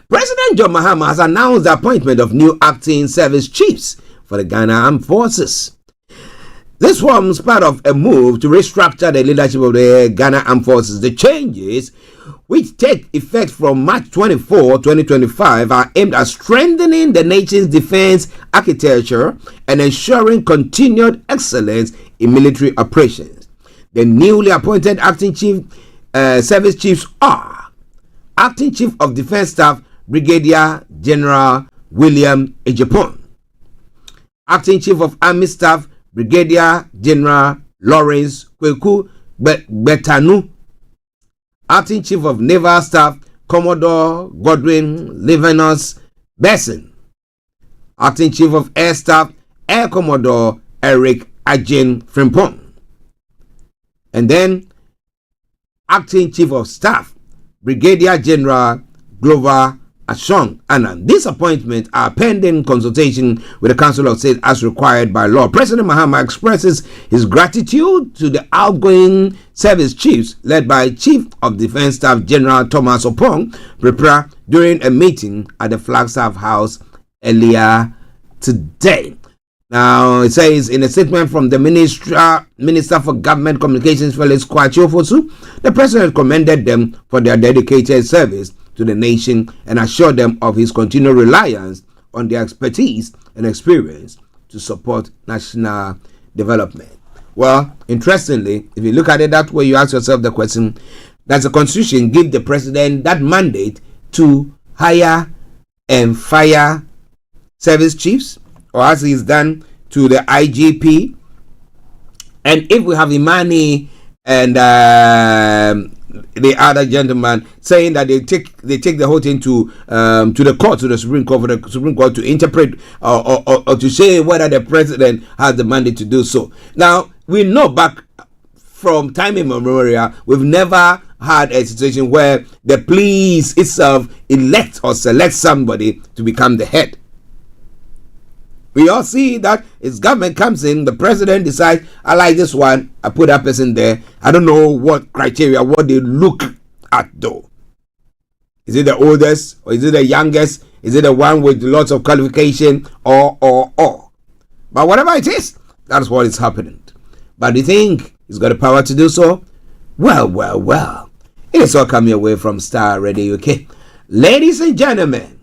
President John Mahama has announced the appointment of new acting service chiefs for the Ghana Armed Forces. This forms part of a move to restructure the leadership of the Ghana Armed Forces. The changes, which take effect from March 24, 2025, are aimed at strengthening the nation's defense architecture and ensuring continued excellence in military operations. The newly appointed acting service chiefs are Acting Chief of Defense Staff Brigadier General William Ejapon, Acting Chief of Army Staff Brigadier General Lawrence Kweku Betanu, Acting Chief of Naval Staff Commodore Godwin Livinus Besson, Acting Chief of Air Staff Air Commodore Eric Ajin Frimpong, and then Acting Chief of Staff Brigadier General Glover Ashong Anand. These appointments are pending consultation with the Council of State as required by law. President Mahama expresses his gratitude to the outgoing service chiefs led by Chief of Defense Staff General Thomas Opong Prepra during a meeting at the Flagstaff House earlier today. Now, it says in a statement from the Minister for Government Communications, Felix Kwachiofosu, the President commended them for their dedicated service to the nation and assured them of his continued reliance on their expertise and experience to support national development. Well, interestingly, if you look at it that way, you ask yourself the question, does the Constitution give the president that mandate to hire and fire service chiefs, or as he's done to the IGP? And if we have Imani and the other gentleman saying that they take the whole thing to the court, to the Supreme Court, for the Supreme Court to interpret or to say whether the president has the mandate to do so. Now, we know back from time immemorial, we've never had a situation where the police itself elect or select somebody to become the head. We all see that its government comes in, the president decides, I like this one, I put that person there. I don't know what criteria, what they look at though. Is it the oldest, or is it the youngest? Is it the one with lots of qualification, or? But whatever it is, that's what is happening. But do you think he's got the power to do so? Well. It is all coming away from Starr Radio UK. Ladies and gentlemen,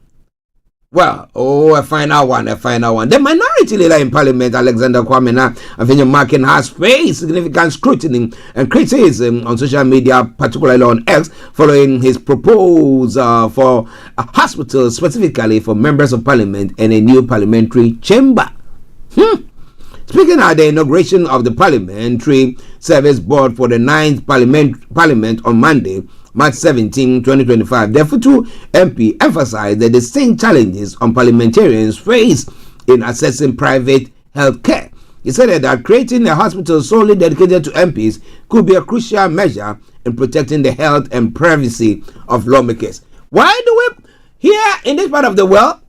well, a final one. The minority leader in Parliament, Alexander Kwamena, I think Markin, has faced significant scrutiny and criticism on social media, particularly on X, following his proposal for a hospital specifically for members of Parliament and a new parliamentary chamber. Speaking at the inauguration of the Parliamentary Service Board for the 9th Parliament on Monday, March 17, 2025, the Futu MP emphasized the distinct challenges on parliamentarians face in accessing private health care. He said that creating a hospital solely dedicated to MPs could be a crucial measure in protecting the health and privacy of lawmakers. Why do we, here in this part of the world,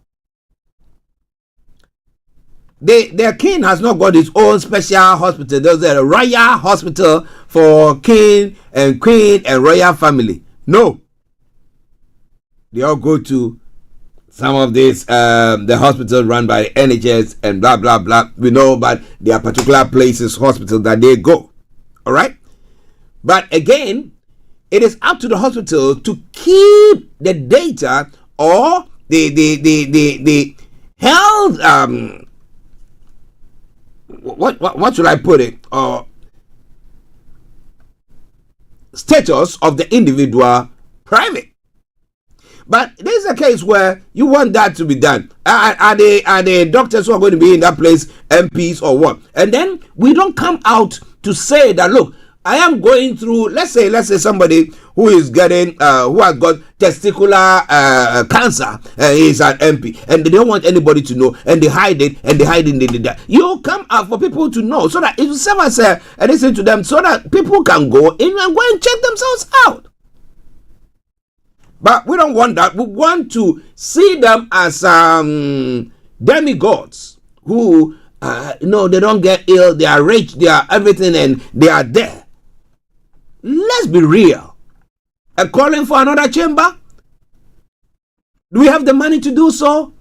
their king has not got his own special hospital. There's a royal hospital for king and queen and royal family. No. They all go to some of these, the hospitals run by the NHS and blah, blah, blah. We know about their particular places, hospitals that they go. All right? But again, it is up to the hospital to keep the data or the health, what should I put it? Status of the individual private. But this is a case where you want that to be done. Are the doctors who are going to be in that place MPs or what? And then we don't come out to say that, look, I am going through, let's say somebody who is getting, who has got testicular cancer, is an MP, and they don't want anybody to know, and they hide it, and they did that. You come out for people to know, so that if someone says, and listen to them, so that people can go in and go and check themselves out. But we don't want that. We want to see them as demigods who, they don't get ill, they are rich, they are everything, and they are there. Let's be real. A calling for another chamber? Do we have the money to do so?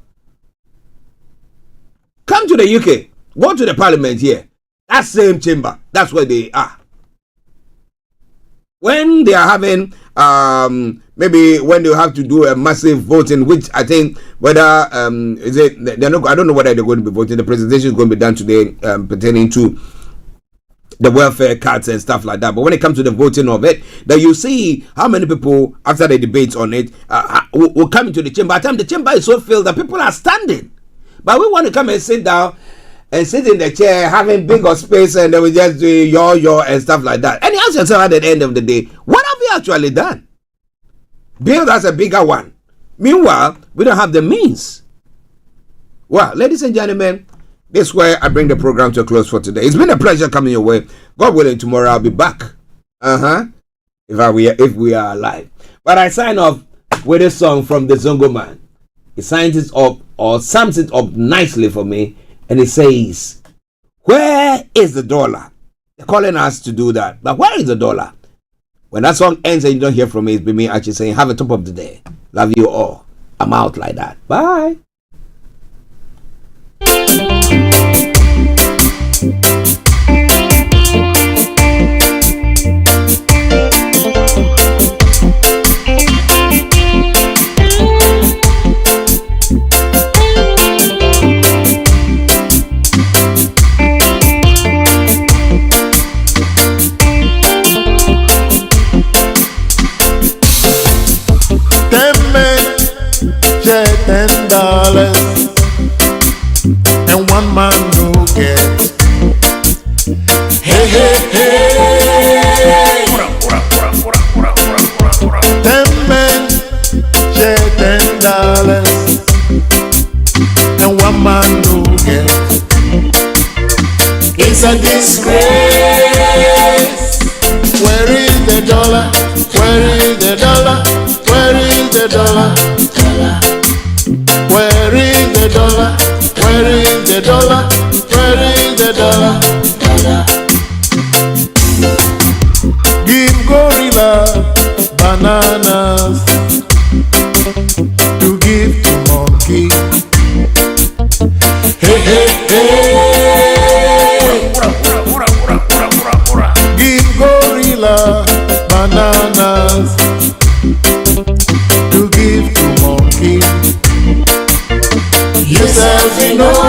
Come to the UK. Go to the parliament here. That same chamber. That's where they are. When they are having, maybe when they have to do a massive voting, which I think whether, is it, they're not, I don't know whether they're going to be voting. The presentation is going to be done today pertaining to the welfare cards and stuff like that. But when it comes to the voting of it, then you see how many people after the debates on it will come into the chamber. At the time the chamber is so filled that people are standing. But we want to come and sit down and sit in the chair having bigger space, and then we just do your and stuff like that. And you ask yourself at the end of the day, what have we actually done? Build us a bigger one. Meanwhile, we don't have the means. Well, ladies and gentlemen, this is where I bring the program to a close for today. It's been a pleasure coming your way. God willing, tomorrow I'll be back. If we are alive. But I sign off with a song from the Zongo Man. He signs it up or sums it up nicely for me, and it says, "Where is the dollar?" They're calling us to do that. But where is the dollar? When that song ends and you don't hear from me, it's been me Archie saying, have a top of the day. Love you all. I'm out like that. Bye. $10 and one man no get. Hey, hey, hey. 10 men share $10 and one man no get. It's a disgrace. Where is the dollar? Where is the dollar? Where is the dollar? Where is the dollar? Where is the dollar? Where is the dollar? Give gorilla bananas to give to monkey. Hey, hey, hey. Give gorilla bananas to give to monkey. Yourself you know,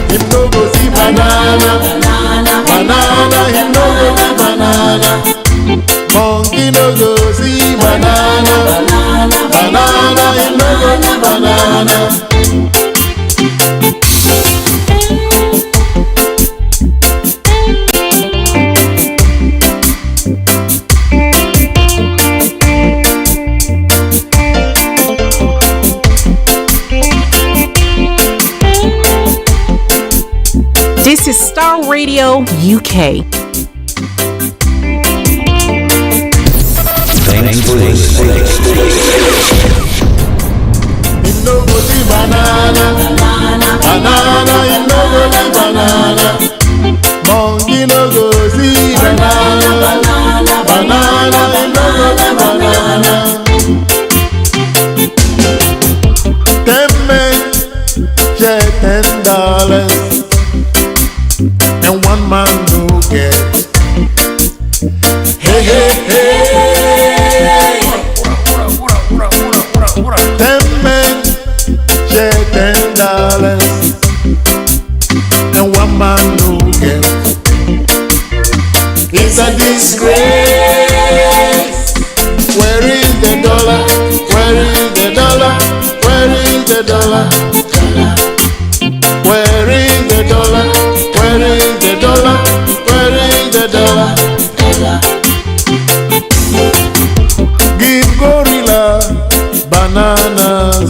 him no go see banana, banana him no go see banana. Monkey no go see banana, banana him no go see banana. This is Starr Radio UK. Thanks for listening. You no go see banana, banana, you no go see banana. Monkey no go see banana, banana, you no go see banana. 10 men share $10 and one man no get. Hey, hey, hey. 10 men share $10 and one man no get. It's a disgrace. Where is the dollar? Where is the dollar? Where is the dollar? Where is the dollar? Where is the dollar? Where is the dollar? Give God